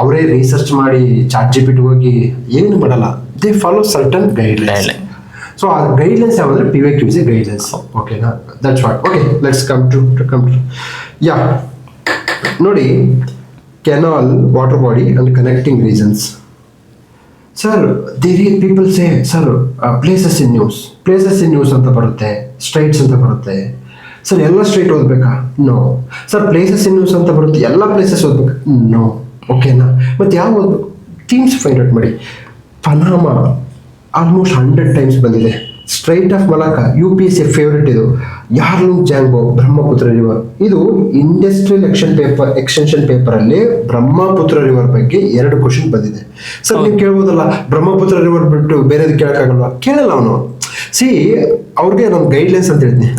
ಅವರೇ ರಿಸರ್ಚ್ ಮಾಡಿ ChatGPT ಹೋಗಿ ಏನು ಮಾಡಲ್ಲ. They follow certain guidelines. So ಆ ಗೈಡ್ಲೈನ್ಸ್ ಯಾವಂದ್ರೆ PYQs ಗೈಡ್ಲೈನ್ಸ್. ಓಕೆನಾ, that's what. Okay, let's come to yeah ನೋಡಿ, canal, water body and connecting reasons. Sir people say sir places in news ಅಂತ ಬರುತ್ತೆ, ಸ್ಟ್ರೈಟ್ಸ್ ಅಂತ ಬರುತ್ತೆ. ಸರ್ ಎಲ್ಲ ಸ್ಟ್ರೈಟ್ ಓದ್ಬೇಕಾ? No. Sir places in news ಅಂತ ಬರುತ್ತೆ, ಎಲ್ಲ ಪ್ಲೇಸಸ್ ಓದ್ಬೇಕಾ? ನೋ. ಓಕೆನಾ, ಮತ್ತೆ ಯಾವ ಓದ್ಬೇಕು? ಥೀಮ್ಸ್ ಫೈಂಡ್ ಔಟ್ ಮಾಡಿ. ಪನಾಮಾ ಆಲ್ಮೋಸ್ಟ್ 100 times ಬಂದಿದೆ. Strait of Malacca UPSC favourite. ಇದು ಯಾರ್ಲುಂಗ್ ಜಾಂಗ್ಬೋ, ಬ್ರಹ್ಮಪುತ್ರ ರಿವರ್. ಇದು ಇಂಡಸ್ಟ್ರಿಯಲ್ ಎಕ್ಸ್ಟೆನ್ಷನ್ ಪೇಪರ್ ಅಲ್ಲಿ ಬ್ರಹ್ಮಪುತ್ರ ರಿವರ್ ಬಗ್ಗೆ 2 question ಬಂದಿದೆ. ಸರ್ ನೀವು ಕೇಳ್ಬೋದಲ್ಲ, ಬ್ರಹ್ಮಪುತ್ರ ರಿವರ್ ಬಿಟ್ಟು ಬೇರೆದು ಕೇಳಕ್ಕಾಗಲ್ವಾ? ಕೇಳಲ್ಲ ಅವನು. ಅವ್ರಿಗೆ ನಾನು ಗೈಡ್ಲೈನ್ಸ್ ಅಂತ ಹೇಳ್ತೀನಿ.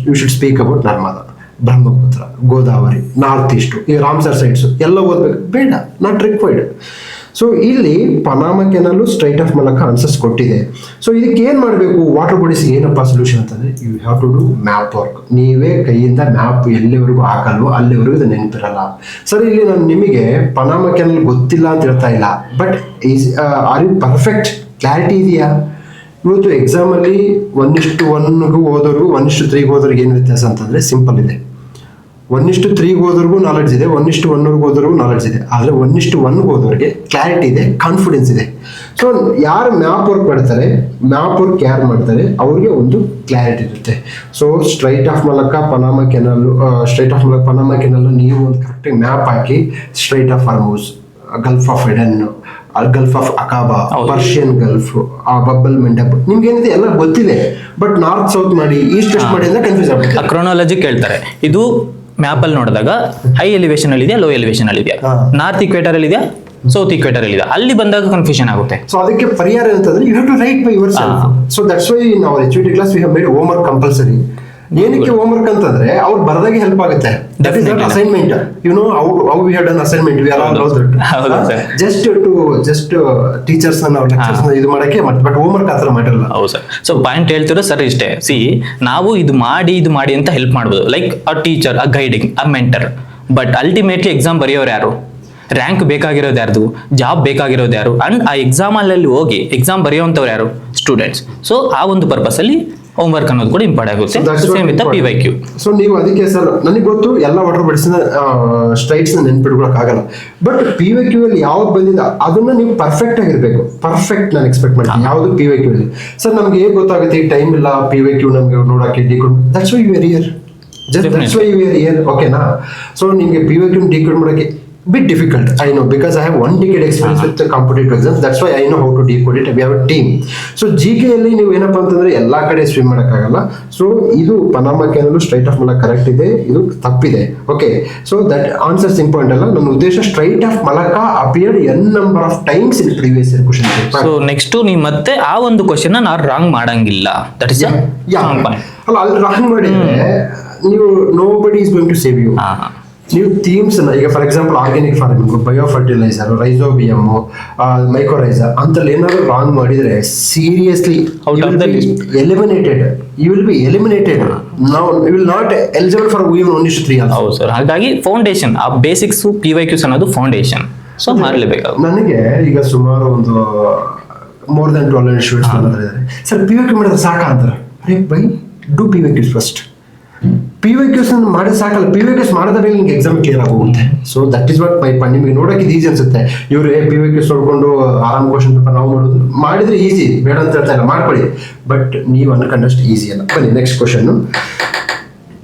You should speak about Narmada, Brahmaputra, Godavari, north east, ಈ ರಾಮ್ಸರ್ ಸೈಡ್ಸು ಎಲ್ಲ ಓದ್ಬೇಕು, ಬೇಡ, ನಾಟ್ ರಿಕ್ವೈರ್ಡ್. ಸೊ ಇಲ್ಲಿ Panama canal, strait of Malacca answers ಕೊಟ್ಟಿದೆ. ಸೊ ಇದಕ್ಕೆ ಏನು ಮಾಡಬೇಕು? ವಾಟರ್ ಬಾಡೀಸ್ ಏನಪ್ಪ ಸೊಲ್ಯೂಷನ್ ಅಂತಂದರೆ you have to do map work. ನೀವೇ ಕೈಯಿಂದ ಮ್ಯಾಪ್ ಎಲ್ಲಿವರೆಗೂ ಹಾಕಲ್ವೋ ಅಲ್ಲಿವರೆಗೂ ಇದು ನೆನಪಿರಲ್ಲ. ಸರ್ ಇಲ್ಲಿ ನಾನು ನಿಮಗೆ ಪನಾಮ ಕೆನಲ್ ಗೊತ್ತಿಲ್ಲ ಅಂತ ಹೇಳ್ತಾ ಇಲ್ಲ, but are you perfect? Clarity ಇದೆಯಾ? ಇವತ್ತು ಎಕ್ಸಾಮಲ್ಲಿ 1:1 ಹೋದವ್ರಿಗೂ 1:3 ಹೋದವ್ರಿಗೆ ಏನು ವ್ಯತ್ಯಾಸ ಅಂತಂದರೆ ಸಿಂಪಲ್ ಇದೆ. 1:3 ಹೋದವ್ರಿಗೂ ನಾಲೆಡ್ಜ್ ಇದೆ, 1:1 ಹೋದವ್ರಿಗೂ ನಾಲೆಡ್ಜ್ ಇದೆ. ಆದರೆ 1:1 ಹೋದವ್ರಿಗೆ ಕ್ಲಾರಿಟಿ ಇದೆ, ಕಾನ್ಫಿಡೆನ್ಸ್ ಇದೆ. ಸೊ ಯಾರು ಮ್ಯಾಪ್ ವರ್ಕ್ ಮಾಡ್ತಾರೆ, ಮ್ಯಾಪ್ ವರ್ಕ್ ಯಾರು ಮಾಡ್ತಾರೆ ಅವ್ರಿಗೆ ಒಂದು ಕ್ಲಾರಿಟಿ ಇರುತ್ತೆ. ಸೊ ಸ್ಟ್ರೈಟ್ ಆಫ್ ಮೂಲಕ ಪನಾಮ ಕೆನಲ್ ನೀವು ಒಂದು ಕರೆಕ್ಟಾಗಿ ಮ್ಯಾಪ್ ಹಾಕಿ strait of Hormuz, gulf of Aden, gulf of Aqaba, Persian gulf, Bab el Mandeb, ನಿಮ್ಗೆ ಏನಿದೆ ಎಲ್ಲ ಗೊತ್ತಿದೆ. ಬಟ್ ನಾರ್ತ್ ಸೌತ್ ಮಾಡಿ, ಈಸ್ಟ್ ವೆಸ್ಟ್ ಮಾಡಿ ಅಂದ್ರೆ ಕನ್ಫ್ಯೂಸ್ ಆಗುತ್ತೆ. ಕ್ರೋನಾಲಜಿ ಕೇಳ್ತಾರೆ. ಇದು ಮ್ಯಾಪ್ ಅಲ್ಲಿ ನೋಡಿದಾಗ ಹೈ ಎಲಿವೇಶನ್ ಅಲ್ಲಿ ಇದೆಯಾ, ಲೋ ಎಲಿವೇಶನ್ ಅಲ್ಲಿ ಇದೆಯಾ, ನಾರ್ತ್ ಇಕ್ವೇಟರ್ ಅಲ್ಲಿ ಇದೆಯಾ, ಸೌತ್ ಇಕ್ವೇಟರ್ ಅಲ್ಲಿ ಇದೆಯಾ, ಅಲ್ಲಿ ಬಂದಾಗ ಕನ್ಫ್ಯೂಷನ್ ಆಗುತ್ತೆ. ಸೊ ಅದಕ್ಕೆ ಪರಿಹಾರ ಅಂತಂದ್ರೆ you have to write by yourself. So that's why in our HUT class we have made homework compulsory. ಏನಕ್ಕೆ ಹೋಮ್ ವರ್ಕ್ ಅಂತಂದ್ರೆ ಅವ್ರು ಬರದಾಗೆ ಹೆಲ್ಪ್ ಆಗುತ್ತೆ. That is not assignment. You know how we have done assignment, we are all know that. Just teachers ನ ನಾವು lectures ನ ಇದು ಮಾಡಕ್ಕೆ, ಬಟ್ ಹೋಮ್ ವರ್ಕ್ ಆತರ ಮಾಡಿರಲ್ಲ. ಹೌದು ಸರ್. ಸೊ ಪಾಯಿಂಟ್ ಹೇಳ್ತಿರೋ ಸರ್ ಇಷ್ಟೇ. ನಾವು ಇದು ಮಾಡಿ ಅಂತ ಹೆಲ್ಪ್ ಮಾಡ್ಬೋದು, like a teacher, a guiding, a mentor. But ultimately exam ಬರೆಯೋರು ಯಾರು, ರ್ಯಾಂಕ್ ಬೇಕಾಗಿರೋದು ಯಾರ್ದು, ಜಾಬ್ ಬೇಕಾಗಿರೋದು ಯಾರು, ಅಂಡ್ ಆ ಎಕ್ಸಾಮಲ್ಲಿ ಹೋಗಿ ಎಕ್ಸಾಮ್ ಬರೆಯುವಂಥವ್ರು ಯಾರು, ಸ್ಟೂಡೆಂಟ್ಸ್. ಸೊ ಆ ಒಂದು ಪರ್ಪಸ್ ಅಲ್ಲಿ ಹೋಮ್ ವರ್ಕ್ ಅನ್ನೋದು ಕೂಡ ಇಂಪಾರ್ಟೆಂಟ್ ಆಗುತ್ತೆ. Same with PYQ. ಸೊ ನೀವು ಅದಕ್ಕೆ ಸರ್ ನನಗೆ ಗೊತ್ತು ಎಲ್ಲ ವಾಟರ್ ಬಡ್ಸ್ನ ಸ್ಟ್ರೈಟ್ಸ್ ನೆನ್ಪಿಡ್ಕೊಳಕ್ ಆಗಲ್ಲ. ಬಟ್ PYQ ಅಲ್ಲಿ ಯಾವ್ದು ಬಂದಿದೆ ಅದನ್ನ ನೀವು ಪರ್ಫೆಕ್ಟ್ ಆಗಿರ್ಬೇಕು. ಪರ್ಫೆಕ್ಟ್ ನಾನು ಎಕ್ಸ್ಪೆಕ್ಟ್ ಮಾಡ್ತೀನಿ ಯಾವ್ದು PYQ ಅಲ್ಲಿ. ಸರ್ ನಮ್ಗೆ ಹೇಗೆ ಗೊತ್ತಾಗುತ್ತೆ ಈಗ ಟೈಮ್ ಇಲ್ಲ PYQ ನಮ್ಗೆ ನೋಡಕ್ಕೆ decode, that's why you are here. That's why you are here. Okay na. So ನಿಮಗೆ PYQ decode ಮಾಡಕ್ಕೆ bit difficult. I know because I have 1 decade experience with the competitive exams. That's why I know how to decode it. We have a team. So GK ಅಲ್ಲಿ ನೀವು ಏನಪ್ಪಾ ಅಂತಂದ್ರೆ ಎಲ್ಲಾ ಕಡೆ swim ಮಾಡಕ್ಕಾಗಲ್ಲ. So ಇದು Panama canal strait of Malacca correct ಇದೆ, ಇದು ತಪ್ಪಿದೆ. Okay, so that answers important ಅಲ್ಲ. ನಮ್ಮ ಉದ್ದೇಶ strait of Malacca appeared n number of times in previous year question paper. So next ನೀವು ಮತ್ತೆ ಆ ಒಂದು ಕ್ವೆಶ್ಚನ್ ನಾವು ರಾಂಗ್ ಮಾಡಂಗಿಲ್ಲ. That is strong point. ಅಲ್ಲ ಅಲ್ಲಿ ರಾಂಗ್ ಮಾಡಿದ್ರೆ ನೀವು nobody is going to save you. ನೀವು ಥೀಮ್ಸ್ ಈಗ for example organic farming, bio fertiliser, rhizobium, ಮೈಕ್ರೋರೈಸರ್ ಅಂತಲ್ಲಿ ಏನಾದ್ರು ರಾಂಗ್ ಮಾಡಿದ್ರೆ seriously eliminated. You will be eliminated. ನಾವು you will not eligible for even 1:3. ಹೌದು ಸರ್. ಹಾಗಾಗಿ ಫೌಂಡೇಶನ್, ಆ ಬೇಸಿಕ್ಸ್ PYQs ಅನ್ನೋದು ಫೌಂಡೇಶನ್. ಸೊ ಮಾಡಲೇಬೇಕಾಗುತ್ತೆ. ನನಗೆ ಈಗ ಸುಮಾರು ಒಂದು ಮೋರ್ ದನ್ 12 ಸ್ಟೂಡೆಂಟ್ಸ್ ಬಂದಿದ್ದಾರೆ. ಸರ್ PYQ ಮಾಡಿದ್ರೆ ಸಾಕ ಅಂತಾರೆ. ಅರೆ ಬೈ ಡೂ PYQs ಫಸ್ಟ್. PYQs ಮಾಡಿ ಸಾಕಲ್ಲ, PYQs ಮಾಡಿದ್ರೆ ನಿಮ್ಗೆ ಎಕ್ಸಾಮ್ ಕ್ಲಿಯರ್ ಆಗೋಗುತ್ತೆ. So that is what my point. ನಿಮ್ಗೆ ನೋಡೋಕೆ ಇದು ಈಸಿ ಅನ್ಸುತ್ತೆ, ಇವ್ರು PYQs ನೋಡ್ಕೊಂಡು ಆರಾಮ್ ಕ್ವಶನ್ ಪೇಪರ್ ನಾವು ಮಾಡೋದು ಮಾಡಿದ್ರೆ ಈಸಿ, ಬೇಡ ಅಂತ ಹೇಳ್ತಾ ಇಲ್ಲ, ಮಾಡ್ಕೊಳ್ಳಿ. ಬಟ್ ನೀವು ಅನ್ಕೊಂಡಷ್ಟು ಈಸಿ ಅಲ್ಲ. ಬನ್ನಿ next question.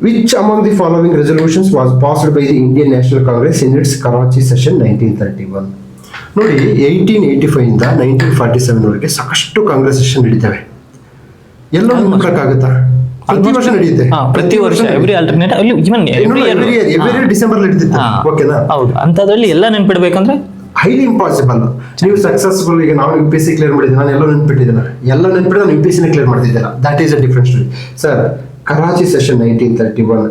Which among the following resolutions was passed by the Indian national Congress in its Karachi session 1931? ನೋಡಿ, 1885 ಇಂದ 1947 ವರೆಗೆ ಸಾಕಷ್ಟು ಕಾಂಗ್ರೆಸ್ ಸೆಷನ್ ನಡೀತವೆ. ಎಲ್ಲೋ ನೋಡಕ್ಕಾಗುತ್ತಾ? ಪ್ರತಿ ವರ್ಷ ನಡೆಯುತ್ತೆ. ಪ್ರತಿ ವರ್ಷ ಎವ್ರಿ ಆಲ್ಟರ್ನೇಟ್ ಎವ್ರಿ ಡಿಸೆಂಬರ್ ನಡೀತಿತ್ತು. ಓಕೆನಾ? ಹೌದು. ಅಂತದ್ರಲ್ಲಿ ಎಲ್ಲ ನೆನ್ಪಿಡ್ಬೇಕಂದ್ರೆ ಹೈಲಿ ಇಂಪಾಸಿಬಲ್. ನೀವು ಸಕ್ಸಸ್ಫುಲ್, ಈಗ ನಾವು UPSC ಕ್ಲಿಯರ್ ಮಾಡಿದ್ದೆ, ನಾನು ಎಲ್ಲ ನೆನ್ಪಿಟ್ಟಿದ್ದೇನೆ, ಎಲ್ಲ ನೆನ್ಪಿಟ್ಟು ನಾನು UPSC ಕ್ಲಿಯರ್ ಮಾಡ್ತಿದ್ದಿಲ್ಲ. That is a different story. Sir, Karachi session 1931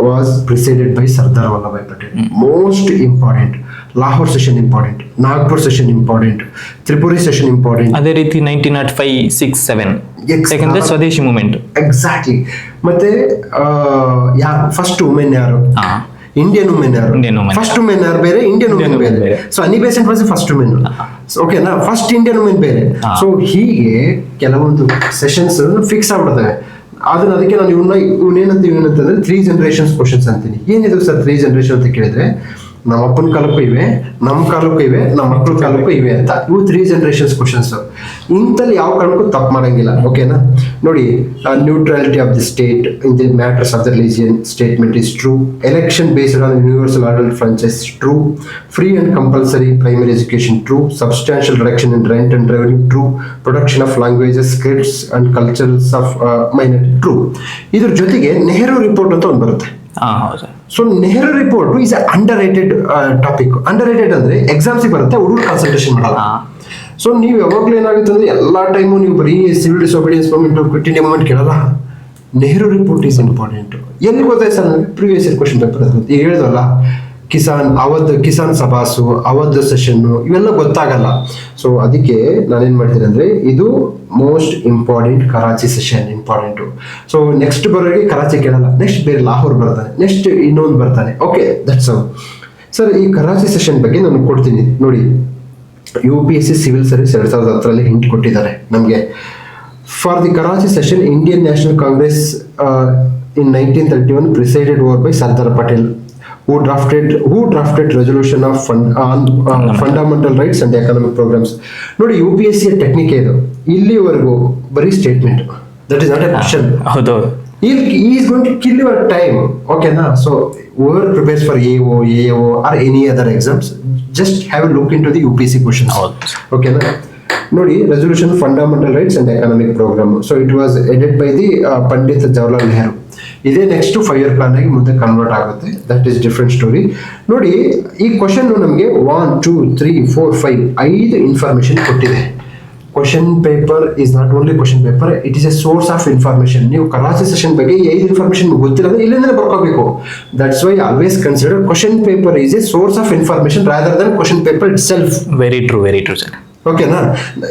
was presided by Sardar Vallabhbhai Patel. Most important. Lahore session important, Nagpur session important, Tripura session important. ಅದೇ ರೀತಿ 1905, 6, 7 ಯಾಕಂದ್ರೆ ಸ್ವದೇಶಿ ಮೂವ್ಮೆಂಟ್. ಎಕ್ಸಾಕ್ಟ್ಲಿ. ಮತ್ತೆ ಯಾರು ಫಸ್ಟ್ ವುಮೆನ್ ಯಾರು? ಇಂಡಿಯನ್ ವುಮೆನ್ ಯಾರು? First women ಯಾರು ಬೇರೆ, ಇಂಡಿಯನ್ ವುಮೆನ್ ಬೇರೆ. So any Besant was first women. ಓಕೆನಾ? ಫಸ್ಟ್ ಇಂಡಿಯನ್ ವುಮೆನ್ ಬೇರೆ. ಸೊ ಹೀಗೆ ಕೆಲವೊಂದು ಸೆಷನ್ಸ್ ಫಿಕ್ಸ್ ಆಗ್ಬಿಡ್ತವೆ. ಅದಕ್ಕೆ ನಾನು ಇವನೇನಂತಂದ್ರೆ 3 generations ಕ್ವಶನ್ಸ್ ಅಂತೀನಿ. ಏನಿದು ಸರ್ 3 generation ಅಂತ ಕೇಳಿದ್ರೆ, ನಮ್ಮ ಅಪ್ಪನ ಕಾಲಕ್ಕೂ ಇವೆ, ನಮ್ಮ ಕಾಲಕ್ಕೂ ಇವೆ, ನಮ್ಮ ಮಕ್ಕಳ ಕಾಲಕ್ಕೂ ಇವೆ ಅಂತ. ಇವು 3 generations ಕ್ವಶನ್ಸ್. ಇಂಥಲ್ಲಿ ಯಾವ ಕಾರಣಕ್ಕೂ ತಪ್ಪು ಮಾಡಂಗಿಲ್ಲ. ಓಕೆನಾ? ನೋಡಿ, neutrality of the state in the matters of the religion statement is true. Election based on universal adult franchise true. Free and compulsory primary education true. Substantial reduction in rent and revenue true. Production of languages, scripts and cultures of minority true. ಇದ್ರ ಜೊತೆಗೆ Nehru report ಅಂತ ಒಂದು ಬರುತ್ತೆ. So Nehru report is under rated topic. Under rated ಅಂದ್ರೆ ಎಕ್ಸಾಮ್ಸಿಗೆ ಬರುತ್ತೆ, ಹುಡುಗರು concentration ಮಾಡಲ್ಲ. So ನೀವು ಯಾವಾಗಲೂ ಏನಾಗುತ್ತೆ ಅಂದ್ರೆ ಎಲ್ಲಾ ಟೈಮು ನೀವು ಬರೀ civil disobedience movement, quit India movement ಕೇಳಲ್ಲ. Nehru report is important. ಎಲ್ಲಿ ಗೊತ್ತಾಯ್ತು ಸರ್ ನನಗೆ? ಪ್ರೀವಿಯಸ್ ಇಯರ್ ಕ್ವಶನ್ ಪೇಪರ್ ಈಗ ಹೇಳಿದ್ವಲ್ಲ, ಕಿಸಾನ್ ಸಭಾಸು, ಅವಧ್ ಸೆಷನ್, ಇವೆಲ್ಲ ಗೊತ್ತಾಗಲ್ಲ. ಸೊ ಅದಕ್ಕೆ ನಾನೇನ್ ಮಾಡ್ತೀನಿ ಅಂದ್ರೆ, ಇದು most important Karachi session important. So next ಬರೋರಿಗೆ ಕರಾಚಿ ಕೇಳಲ್ಲ, ನೆಕ್ಸ್ಟ್ ಬೇರೆ ಲಾಹೋರ್ ಬರ್ತಾನೆ, ನೆಕ್ಸ್ಟ್ ಇನ್ನೊಂದು ಬರ್ತಾನೆ. Okay, that's all. ಸರ್, ಈ ಕರಾಚಿ ಸೆಷನ್ ಬಗ್ಗೆ ನಾನು ಕೊಡ್ತೀನಿ ನೋಡಿ. UPSC ಸಿವಿಲ್ ಸರ್ವಿಸ್ 2010 ಹಿಂಟ್ ಕೊಟ್ಟಿದ್ದಾರೆ ನಮಗೆ. For the Karachi session, Indian National Congress in 1931 presided over by Sardar Patel, who drafted resolution of fundamental rights and economic programs. ನೋಡಿ UPSC technique ಇದು, ಇಲ್ಲಿವರೆಗೂ ಬರೀ statement, that is not A question. ಹೌದು, he is going to kill your time. Okay na? So whoever prepares for AO or any other exams, just have a look into the UPSC questions. Okay na? Nodi, resolution fundamental rights and economic program. So it was headed by the Pandit Jawaharlal Nehru. ಇದೇ next 5-year plan ಆಗಿ ಮುಂದೆ convert ಆಗುತ್ತೆ. That is different story. ನೋಡಿ, ಈ question ನಮಗೆ 1 2 3 4 5 5 information ಕೊಟ್ಟಿದೆ. Question paper is not only question paper, it is a source of information. ನೀವು Karachi session ಬಗ್ಗೆ 5 ಇನ್ಫಾರ್ಮೇಶನ್ ಗೊತ್ತಿಲ್ಲ ಅಂದ್ರೆ ಇಲ್ಲಿಂದಲೇ ಬರ್ಕೋಬೇಕು. That's why always consider question paper is a source of information rather than question paper itself. Very true sir. ಓಕೆನಾ?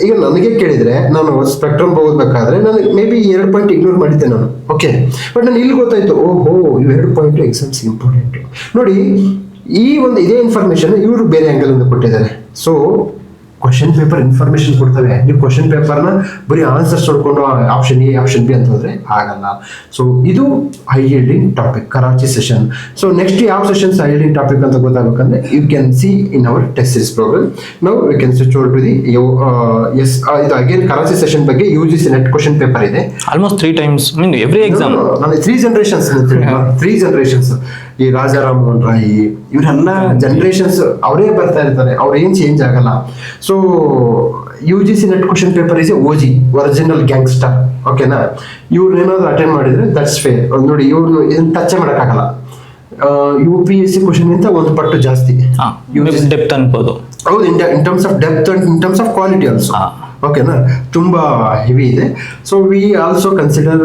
ಈಗ ನನಗೆ ಕೇಳಿದ್ರೆ ನಾನು ಸ್ಪೆಕ್ಟ್ರಮ್ ಓದಬೇಕಾದ್ರೆ ನಾನು ಮೇ ಬಿ 2 ಪಾಯಿಂಟ್ ಇಗ್ನೋರ್ ಮಾಡಿದ್ದೆ ನಾನು. ಓಕೆ, ಬಟ್ ನಾನು ಇಲ್ಲಿ ಗೊತ್ತಾಯ್ತು, ಓಹೋ ಇವು 2 ಪಾಯಿಂಟ್ ಎಕ್ಸಾಮ್ಸ್ ಇಂಪಾರ್ಟೆಂಟ್. ನೋಡಿ, ಈ ಒಂದು ಇದೇ ಇನ್ಫಾರ್ಮೇಶನ್ ಇವರು ಬೇರೆ ಆಂಗಲ್ ಇಂದ ಕೊಟ್ಟಿದ್ದಾರೆ. ಸೊ ಕ್ವಶನ್ ಪೇಪರ್ ಇನ್ಫಾರ್ಮೇಶನ್ ಕೊಡ್ತವೆ. ನೀವು ಕ್ವಶನ್ ಪೇಪರ್ನ ಬರೀ ಆನ್ಸರ್ಸ್ ನೋಡ್ಕೊಂಡು ಆಪ್ಷನ್ ಎ ಆಪ್ಷನ್ ಬಿ ಅಂತ ಹೋದ್ರೆ ಆಗಲ್ಲ. ಸೊ ಇದು high yielding topic Karachi session. So next ಯಾವ ಸೆಷನ್ಸ್ ಹೈ ಯೀಲ್ಡಿಂಗ್ ಟಾಪಿಕ್ ಅಂತ ಗೊತ್ತಾಗಬೇಕಂದ್ರೆ you can see in our test series programme. ನಾವು we can switch over to the S. ಇದು ಅಗೇನ್ ಕರಾಚಿ ಸೆಷನ್ ಬಗ್ಗೆ UGC ನೆಟ್ ಕ್ವಶನ್ ಪೇಪರ್ ಇದೆ. Almost 3 times mean every exam. ನಾನು 3 generations ಅಂತ ಹೇಳಿ 3 generations. ಈ ರಾಜಾ ರಾಮ್ ಮೋಹನ್ ರಾಯ್ ಇವರೆಲ್ಲ ಜನರೇಷನ್ಸ್ ಅವರೇ ಬರ್ತಾ ಇರ್ತಾರೆ, ಅವ್ರು ಏನ್ ಚೇಂಜ್ ಆಗಲ್ಲ. So UGC NET question paper is OG, original gangster. ಓಕೆನಾ? ಇವ್ರು ಏನಾದ್ರು ಅಟೆಂಡ್ ಮಾಡಿದ್ರೆ ದಟ್ಸ್ ಫೇರ್. ನೋಡಿ, ಇವ್ರು ಇದನ್ನ ಟಚ್ ಮಾಡೋಕ್ಕಾಗಲ್ಲ. UPSC ಕ್ವಶನ್ ಇಂತ 1 ಪಟ್ಟು ಜಾಸ್ತಿ ಡೆಪ್ತ್ ಅನ್ಬೋದು. ಹೌದು, in terms of depth and in terms of quality also. ಓಕೆನಾ? ತುಂಬಾ ಹೆವಿ ಇದೆ. So we also consider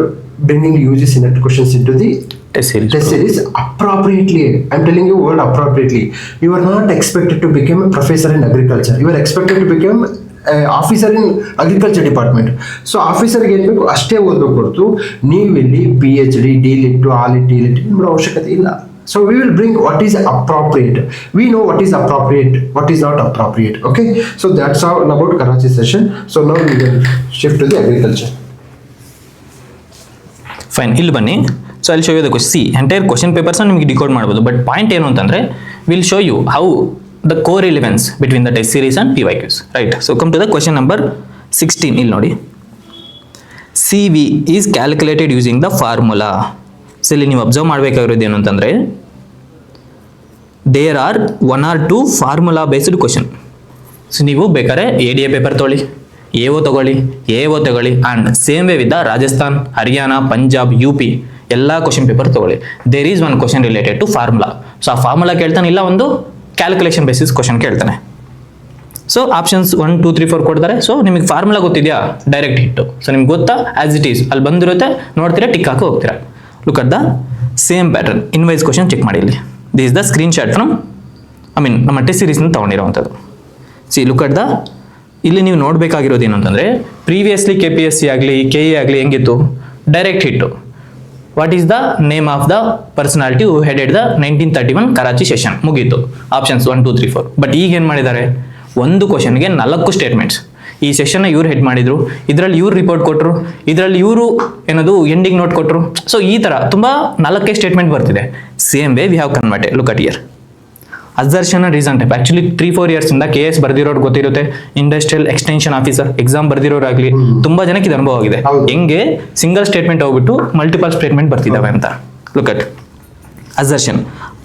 bringing UGC net questions into the test series appropriately. I'm telling you word appropriately. You are not expected to become a professor in agriculture. You are expected to become officer in agriculture department. So ಆಫೀಸರ್ಗೆ ಏನ್ ಬೇಕು ಅಷ್ಟೇ ಓದಬೇಕು ಹೊರತು ನೀವಿಲ್ಲಿ PhD D.Litt A.Litt E.Litt ಮಾಡೋ ಅವಶ್ಯಕತೆ ಇಲ್ಲ. So we will bring what is appropriate. We know what is appropriate, what is not appropriate. Okay, so that's all about Karachi session. So now we will shift to the agriculture. Fine, ಇಲ್ಲಿ ಬನ್ನಿ. So ಅಲ್ಲಿ show you the see entire question ಪೇಪರ್ಸ್ನ ನಿಮಗೆ decode ಮಾಡ್ಬೋದು. But point ಏನು ಅಂತಂದರೆ will show you how the core relevance between the test series and PYQs. Right. So come to the question number 16. ಇಲ್ಲಿ ನೋಡಿ, CV is calculated using the formula. So ಇಲ್ಲಿ ನೀವು observe ಮಾಡಬೇಕಾಗಿರೋದು ಏನು ಅಂತಂದರೆ there are 1 or 2 formula based question. So ನೀವು ಬೇಕಾದ್ರೆ ADA paper ತೊಗೊಳ್ಳಿ, AO ತಗೊಳ್ಳಿ, AO ತಗೊಳ್ಳಿ, and same way with Rajasthan, Haryana, Punjab, UP ಎಲ್ಲ ಕ್ವಶನ್ ಪೇಪರ್ ತಗೊಳ್ಳಿ. There is 1 question related to formula. So ಆ ಫಾರ್ಮುಲಾ ಕೇಳ್ತಾನೆ, ಇಲ್ಲ ಒಂದು ಕ್ಯಾಲ್ಕುಲೇಷನ್ ಬೇಸಿಸ್ ಕ್ವಶನ್ ಕೇಳ್ತಾನೆ. ಸೊ ಆಪ್ಷನ್ಸ್ 1 2 3 4 ಕೊಡ್ತಾರೆ. ಸೊ ನಿಮಗೆ ಫಾರ್ಮುಲಾ ಗೊತ್ತಿದೆಯಾ, ಡೈರೆಕ್ಟ್ ಹಿಟ್ಟು. ಸೊ ನಿಮ್ಗೆ ಗೊತ್ತಾ, ಆಸ್ ಇಟ್ ಈಸ್ ಅಲ್ಲಿ ಬಂದಿರುತ್ತೆ, ನೋಡ್ತೀರಾ, ಟಿಕ್ ಹಾಕಿ ಹೋಗ್ತೀರಾ. Look at the same pattern. ಇನ್ವೈಸ್ ಕ್ವಶನ್ ಚೆಕ್ ಮಾಡಿ. ಇಲ್ಲಿ this is the screenshot from ನಮ್ಮ ಟೆಸ್ಟ್ ಸೀರೀಸ್ನ ತೊಗೊಂಡಿರೋವಂಥದ್ದು. ಸಿ ಲುಕ್ ಅಟ್ ದ, ಇಲ್ಲಿ ನೀವು ನೋಡಬೇಕಾಗಿರೋದು ಏನು ಅಂತಂದರೆ ಪ್ರೀವಿಯಸ್ಲಿ KPSC ಆಗಲಿ KE ಆಗಲಿ ಹೆಂಗಿತ್ತು, ಡೈರೆಕ್ಟ್ ಹಿಟ್ಟು. What is the name of the personality who headed the 1931 Karachi session, ಮುಗೀತು. ಆಪ್ಷನ್ಸ್ 1 2 3 4. ಬಟ್ ಈಗ ಏನು ಮಾಡಿದ್ದಾರೆ, ಒಂದು ಕ್ವಶನ್ಗೆ 4 ಸ್ಟೇಟ್ಮೆಂಟ್ಸ್. ಈ ಸೆಷನ್ನ ಇವ್ರು ಹೆಡ್ ಮಾಡಿದ್ರು, ಇದರಲ್ಲಿ ಇವ್ರು ರಿಪೋರ್ಟ್ ಕೊಟ್ಟರು, ಇದರಲ್ಲಿ ಇವರು ಏನದು ಎಂಡಿಂಗ್ ನೋಟ್ ಕೊಟ್ಟರು. ಸೊ ಈ ಥರ ತುಂಬ 4 ಸ್ಟೇಟ್ಮೆಂಟ್ ಬರ್ತಿದೆ. Same way we have converted. Look at year. Assertion reason type. Actually 3-4 years ಇಂದ KS ಬರ್ದಿರೋರು ಗೊತ್ತಿರುತ್ತೆ, ಇಂಡಸ್ಟ್ರಿಯಲ್ ಎಕ್ಸ್ಟೆನ್ಷನ್ ಆಫೀಸರ್ ಎಕ್ಸಾಮ್ ಬರ್ದಿರೋರಾಗಲಿ ತುಂಬಾ ಜನಕ್ಕೆ ಇದು ಅನುಭವ ಆಗಿದೆ. ಹೆಂಗೆ ಸಿಂಗಲ್ ಸ್ಟೇಟ್ಮೆಂಟ್ ಹೋಗ್ಬಿಟ್ಟು ಮಲ್ಟಿಪಲ್ ಸ್ಟೇಟ್ಮೆಂಟ್ ಬರ್ತಿದ್ದಾವೆ ಅಂತ. Look at assertion.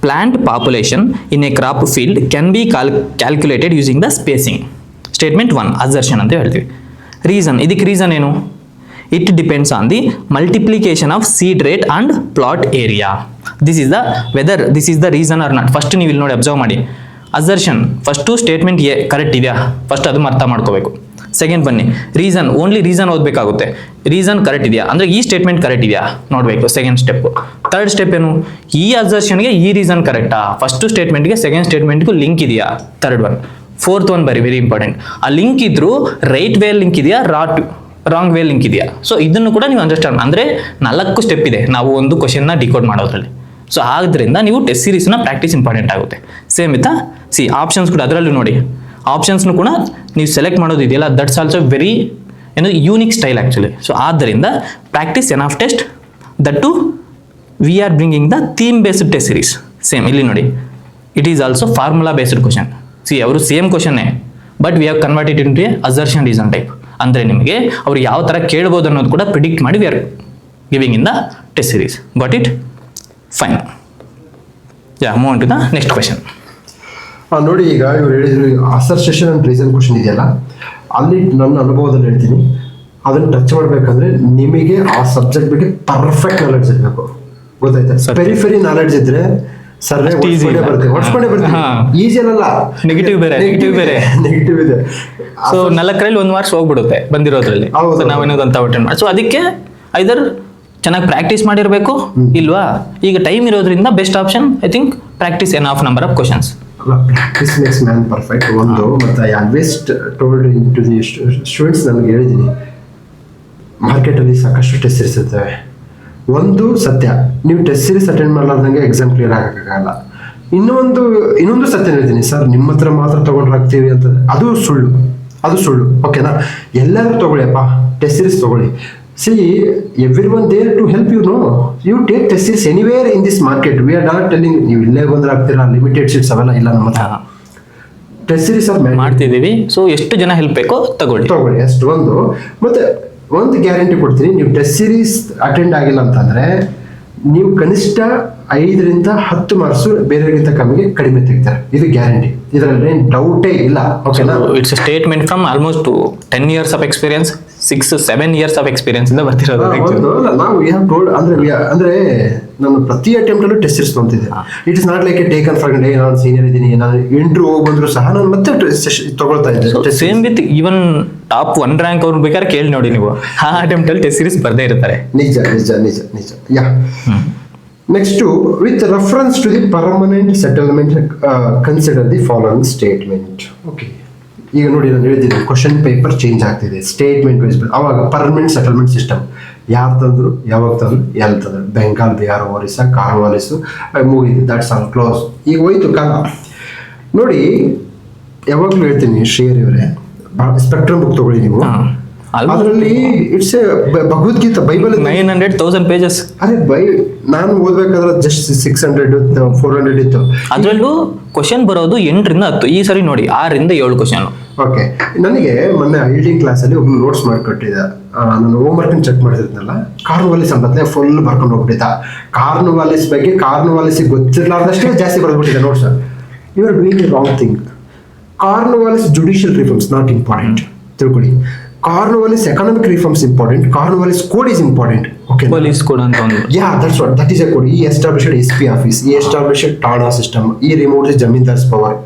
Plant population in a crop field can be calculated using the spacing. Statement 1 assertion ಅಂತ ಹೇಳ್ತೀವಿ. ರೀಸನ್, ಇದಕ್ಕೆ ರೀಸನ್ ಏನು, it depends on the multiplication of seed rate and plot area. This is the weather this is the reason are not. First ನೀವು ಇಲ್ಲಿ ನೋಡಿ observe ಮಾಡಿ. Assertion first statement correct ಇದೆಯಾ, first ಅದು ಅರ್ಥ ಮಾಡ್ಕೋಬೇಕು. ಸೆಕೆಂಡ್ ಬನ್ನಿ, ರೀಸನ್, ಓನ್ಲಿ ರೀಸನ್ ಓದಬೇಕಾಗುತ್ತೆ. ರೀಸನ್ ಕರೆಕ್ಟ್ ಇದೆಯಾ ಅಂದರೆ ಈ ಸ್ಟೇಟ್ಮೆಂಟ್ ಕರೆಕ್ಟ್ ಇದೆಯಾ ನೋಡಬೇಕು, ಸೆಕೆಂಡ್ ಸ್ಟೆಪ್. ಥರ್ಡ್ ಸ್ಟೆಪ್ ಏನು, ಈ ಅಸರ್ಷನ್ಗೆ ಈ ರೀಸನ್ ಕರೆಕ್ಟಾ, ಫಸ್ಟ್ ಸ್ಟೇಟ್ಮೆಂಟ್ಗೆ ಸೆಕೆಂಡ್ ಸ್ಟೇಟ್ಮೆಂಟ್ಗೂ ಲಿಂಕ್ ಇದೆಯಾ, third one. Fourth one very important, ಆ ಲಿಂಕ್ ಇದ್ರೂ ರೈಟ್ ವೇ ಲಿಂಕ್ ಇದೆಯಾ, ರಾಂಗ್ ವೇ ಲಿಂಕ್ ಇದೆಯಾ. ಸೊ ಇದನ್ನು ಕೂಡ ನೀವು ಅಂಡರ್ಸ್ಟ್ಯಾಂಡ್, ಅಂದರೆ 4 ಸ್ಟೆಪ್ ಇದೆ ನಾವು ಒಂದು ಕ್ವಶನ್ನ ಡಿಕೋಡ್ ಮಾಡೋದ್ರಲ್ಲಿ. ಸೊ ಆದ್ದರಿಂದ ನೀವು ಟೆಸ್ಟ್ ಸೀರೀಸ್ನ ಪ್ರಾಕ್ಟೀಸ್ ಇಂಪಾರ್ಟೆಂಟ್ ಆಗುತ್ತೆ. ಸೇಮ್ ವಿತ್ ಆಪ್ಷನ್ಸ್ ಕೂಡ ಅದರಲ್ಲೂ ನೋಡಿ, ಆಪ್ಷನ್ಸ್ನು ಕೂಡ ನೀವು ಸೆಲೆಕ್ಟ್ ಮಾಡೋದು ಇದೆಯಲ್ಲ, ದಟ್ಸ್ ಆಲ್ಸೋ ವೆರಿ ಏನು ಯೂನಿಕ್ ಸ್ಟೈಲ್ ಆ್ಯಕ್ಚುಲಿ. ಸೊ ಆದ್ದರಿಂದ practice enough test that to we are bringing the theme based test series. Same ಇಲ್ಲಿ ನೋಡಿ, it is also formula based question. See ಅವರು ಸೇಮ್ ಕ್ವಶನ್ನೇ, but we have converted into a assertion reason type. ಅಂದರೆ ನಿಮಗೆ ಅವ್ರು ಯಾವ ಥರ ಕೇಳ್ಬೋದು ಅನ್ನೋದು ಕೂಡ ಪ್ರಿಡಿಕ್ಟ್ ಮಾಡಿ we are giving in the test series. Got it? Fine. Yeah, move on to the next question. ನೋಡಿ, ಈಗ ಇವ್ರು ಹೇಳಿದ್ರು ಅಸರ್ಷನ್ ಅಂಡ್ ರೀಸನ್ ಕ್ವಶನ್ ಇದೆಯಲ್ಲ, ಅಲ್ಲಿ ನನ್ನ ಅನುಭವದಲ್ಲಿ ಹೇಳ್ತೀನಿ, ಅದನ್ನು ಟಚ್ ಮಾಡಬೇಕಂದ್ರೆ ನಿಮಗೆ ಆ ಸಬ್ಜೆಕ್ಟ್ ಬಗ್ಗೆ ಪರ್ಫೆಕ್ಟ್ ನಾಲೆಡ್ಜ್ ಇರಬೇಕು. ಗೊತ್ತಾಯ್ತಾ? ಪೆರಿಫೆರಿ ನಾಲೆಡ್ಜ್ ಇದ್ರೆ ಸರ್ರೆ ಹೊಡ್ಸ್ಕೊಂಡೇ ಬರ್ತೀವಿ. ಈಸಿ ಅಲ್ಲ, ನೆಗೆಟಿವ್ ಬೇರೆ ನೆಗೆಟಿವ್ ಇದೆ. ಸೊ 4ರಲ್ಲಿ 1 ಮಾರ್ಕ್ಸ್ ಹೋಗ್ಬಿಡುತ್ತೆ ಬಂದಿರೋದ್ರಲ್ಲಿ. ನಾವೇನೋದಂತ ಅಟೆಂಡ್ ಮಾಡಿ. ಸೊ ಅದಕ್ಕೆ ಐದರ್ ಚೆನ್ನಾಗಿ ಪ್ರಾಕ್ಟೀಸ್ ಮಾಡಿರಬೇಕು, ಇಲ್ವಾ ಈಗ ಟೈಮ್ ಇರೋದ್ರಿಂದ best option I think practice enough number of questions. Practice makes man perfect ಒಂದು. ಮತ್ತು I always told to the students, ನನಗೆ ಹೇಳಿದ್ದೀನಿ, ಮಾರ್ಕೆಟಲ್ಲಿ ಸಾಕಷ್ಟು ಟೆಸ್ಟ್ ಸೀರೀಸ್ ಇರ್ತವೆ. ಒಂದು ಸತ್ಯ, ನೀವು ಟೆಸ್ಟ್ ಸೀರೀಸ್ ಅಟೆಂಡ್ ಮಾಡಲಾರ್ದಂಗೆ ಎಕ್ಸಾಮ್ ಕ್ಲಿಯರ್ ಆಗೋಕ್ಕಾಗಲ್ಲ. ಇನ್ನೊಂದು ಸತ್ಯ ಹೇಳ್ತೀನಿ ಸರ್, ನಿಮ್ಮ ಹತ್ರ ಮಾತ್ರ ತೊಗೊಂಡ್ರೆ ಆಗ್ತೀವಿ ಅಂತ, ಅದು ಸುಳ್ಳು. ಓಕೆನಾ? ಎಲ್ಲರೂ ತೊಗೊಳ್ಳಿಯಪ್ಪ, ಟೆಸ್ಟ್ ಸೀರೀಸ್ ತೊಗೊಳ್ಳಿ. See, everyone there to help you. No, you take test series anywhere in this market. We are not telling ನೀವು ಇಲ್ಲೇ ಬಂದ್ರೆ ಆಗ್ತೀರಾ, ಲಿಮಿಟೆಡ್ ಸೀಟ್ಸ್ ಅವೆಲ್ಲ ಇಲ್ಲ ನಮ್ಮ ಹತ್ರ. ಟೆಸ್ಟ್ ಸೀರೀಸ್ ಮಾಡ್ತಿದ್ದೀವಿ. ಸೊ ಎಷ್ಟು ಜನ ಹೆಲ್ಪ್ ಬೇಕೋ ತಗೊಳ್ಳಿ ಅಷ್ಟು ಒಂದು. ಮತ್ತೆ ಒಂದು ಗ್ಯಾರಂಟಿ ಕೊಡ್ತೀನಿ, ನೀವು ಟೆಸ್ಟ್ ಸೀರೀಸ್ ಅಟೆಂಡ್ ಆಗಿಲ್ಲ ಅಂತಂದ್ರೆ ನೀವು ಕನಿಷ್ಠ 5ರಿಂದ 10 ಮಾರ್ಕ್ಸ್ ಬೇರೆಯವರಿಗಿಂತ ಕಡಿಮೆ ತೆಗಿತಾರೆ. ಇದು ಗ್ಯಾರಂಟಿ, ಇದರಲ್ಲಿ ಏನು ಡೌಟೇ ಇಲ್ಲ. ಓಕೆನಾ? It's statement from almost 10 years of experience, 6-7 years of experience ಇಂದ ಬರ್ತಿರೋದು. ನಾವು ಅಂದ್ರೆ ನಾನು ಪ್ರತಿ ಅಟೆಂಪ್ಟ್ ಅಲ್ಲೂ ಟೆಸ್ಟ್ ಸೀರೀಸ್ ತೊಗೊಂತಿದ್ದೆ. It is not like a taken for day, ನಾನು ಸೀನಿಯರ್ ಇದ್ದೀನಿ, ನಾನು ಇಂಟ್ರೂ ಹೋಗಿ ಬಂದ್ರು ಸಹ ನಾನು ಮತ್ತೆ ತಗೊಳ್ತಾ ಇದ್ದೆ. Same with even top 1 rank ಅವ್ರು ಬೇಕಾದ್ರೆ ಕೇಳಿ ನೋಡಿ, ನೀವು ಆ ಅಟೆಂಪ್ಟ್ ಅಲ್ಲಿ ಟೆಸ್ಟ್ ಸೀರೀಸ್ ಬರ್ದೇ ಇರ್ತಾರೆ. ನಿಜ. Yeah, next, with reference to the permanent settlement consider the following statement. Okay, ಈಗ ನೋಡಿ, ನಾನು ಹೇಳಿದ್ದೀನಿ ಕ್ವಶನ್ ಪೇಪರ್ ಚೇಂಜ್ ಆಗ್ತಿದೆ, ಸ್ಟೇಟ್ಮೆಂಟ್ ವೈಸ್. ಅವಾಗ ಪರ್ಮನೆಂಟ್ ಸೆಟಲ್ಮೆಂಟ್ ಸಿಸ್ಟಮ್ ಯಾರು ತಂದ್ರು, ಯಾವಾಗ ತಂದ್ರು, ಎಲ್ಲಿ ತಂದ್ರು, ಬೆಂಗಾಲ್, ಬಿಹಾರ್, ಒರಿಸ್ಸಾ, ಕಾರ್ವಾಲಿಸು, ಮುಗಿದು, ದಟ್ಸ್ ಆಲ್, ಕ್ಲೋಸ್. ಈಗ ಹೋಯ್ತು ಕಾಲ. ನೋಡಿ, ಯಾವಾಗಲೂ ಹೇಳ್ತೀನಿ ಶ್ರೇಯರ್ ಇವರೇ, ಸ್ಪೆಕ್ಟ್ರಮ್ ಬುಕ್ ತಗೊಳ್ಳಿ ನೀವು. ಅದರಲ್ಲಿ it's A Bhagavad Gita, Bible 900,000 pages. ಅರೆ ನಾನು ಓದ್ಬೇಕಾದ್ರೆ ಜಸ್ಟ್ 600-400 ಇತ್ತು. ಅದರಲ್ಲೂ ಕ್ವಶನ್ ಬರೋದು 8ರಿಂದ 10. ಈ ಸರಿ ನೋಡಿ 6ರಿಂದ 7 ಕ್ವಶನ್. ಓಕೆ, ನನಗೆ ಮೊನ್ನೆ ಐಲ್ಟಿಂಗ್ ಕ್ಲಾಸಲ್ಲಿ ಒಬ್ಬನು ನೋಟ್ಸ್ ಮಾಡಿಕೊಟ್ಟಿದ್ದ. ನಾನು ಹೋಮ್ ವರ್ಕ್ ಚೆಕ್ ಮಾಡಿದ್ನಲ್ಲ, ಕಾರ್ನ್ವಾಲಿಸ್ ಅಂತ ಫುಲ್ ಬರ್ಕೊಂಡು ಹೋಗ್ಬಿಟ್ಟಿದ್ದ. ಕಾರ್ನ್ವಾಲಿಸ್ ಬಗ್ಗೆ ಕಾರ್ನ್ವಾಲಿಸಿಗೆ ಗೊತ್ತಿರಲಾರ್ದಷ್ಟೇ ಜಾಸ್ತಿ ಬರೆದ್ಬಿಟ್ಟಿದ್ದೆ notes. You are doing the wrong thing. Cornwallis judicial reforms not important, ತಿಳ್ಕೊಳ್ಳಿ. Cornwallis economic reforms important, Cornwallis code is important. Okay, police code ಅಂತ ಒಂದು. Yeah, that's what, that is a code. ಈ established SP office, ಈ established thana system, ಈ remote zamindars power.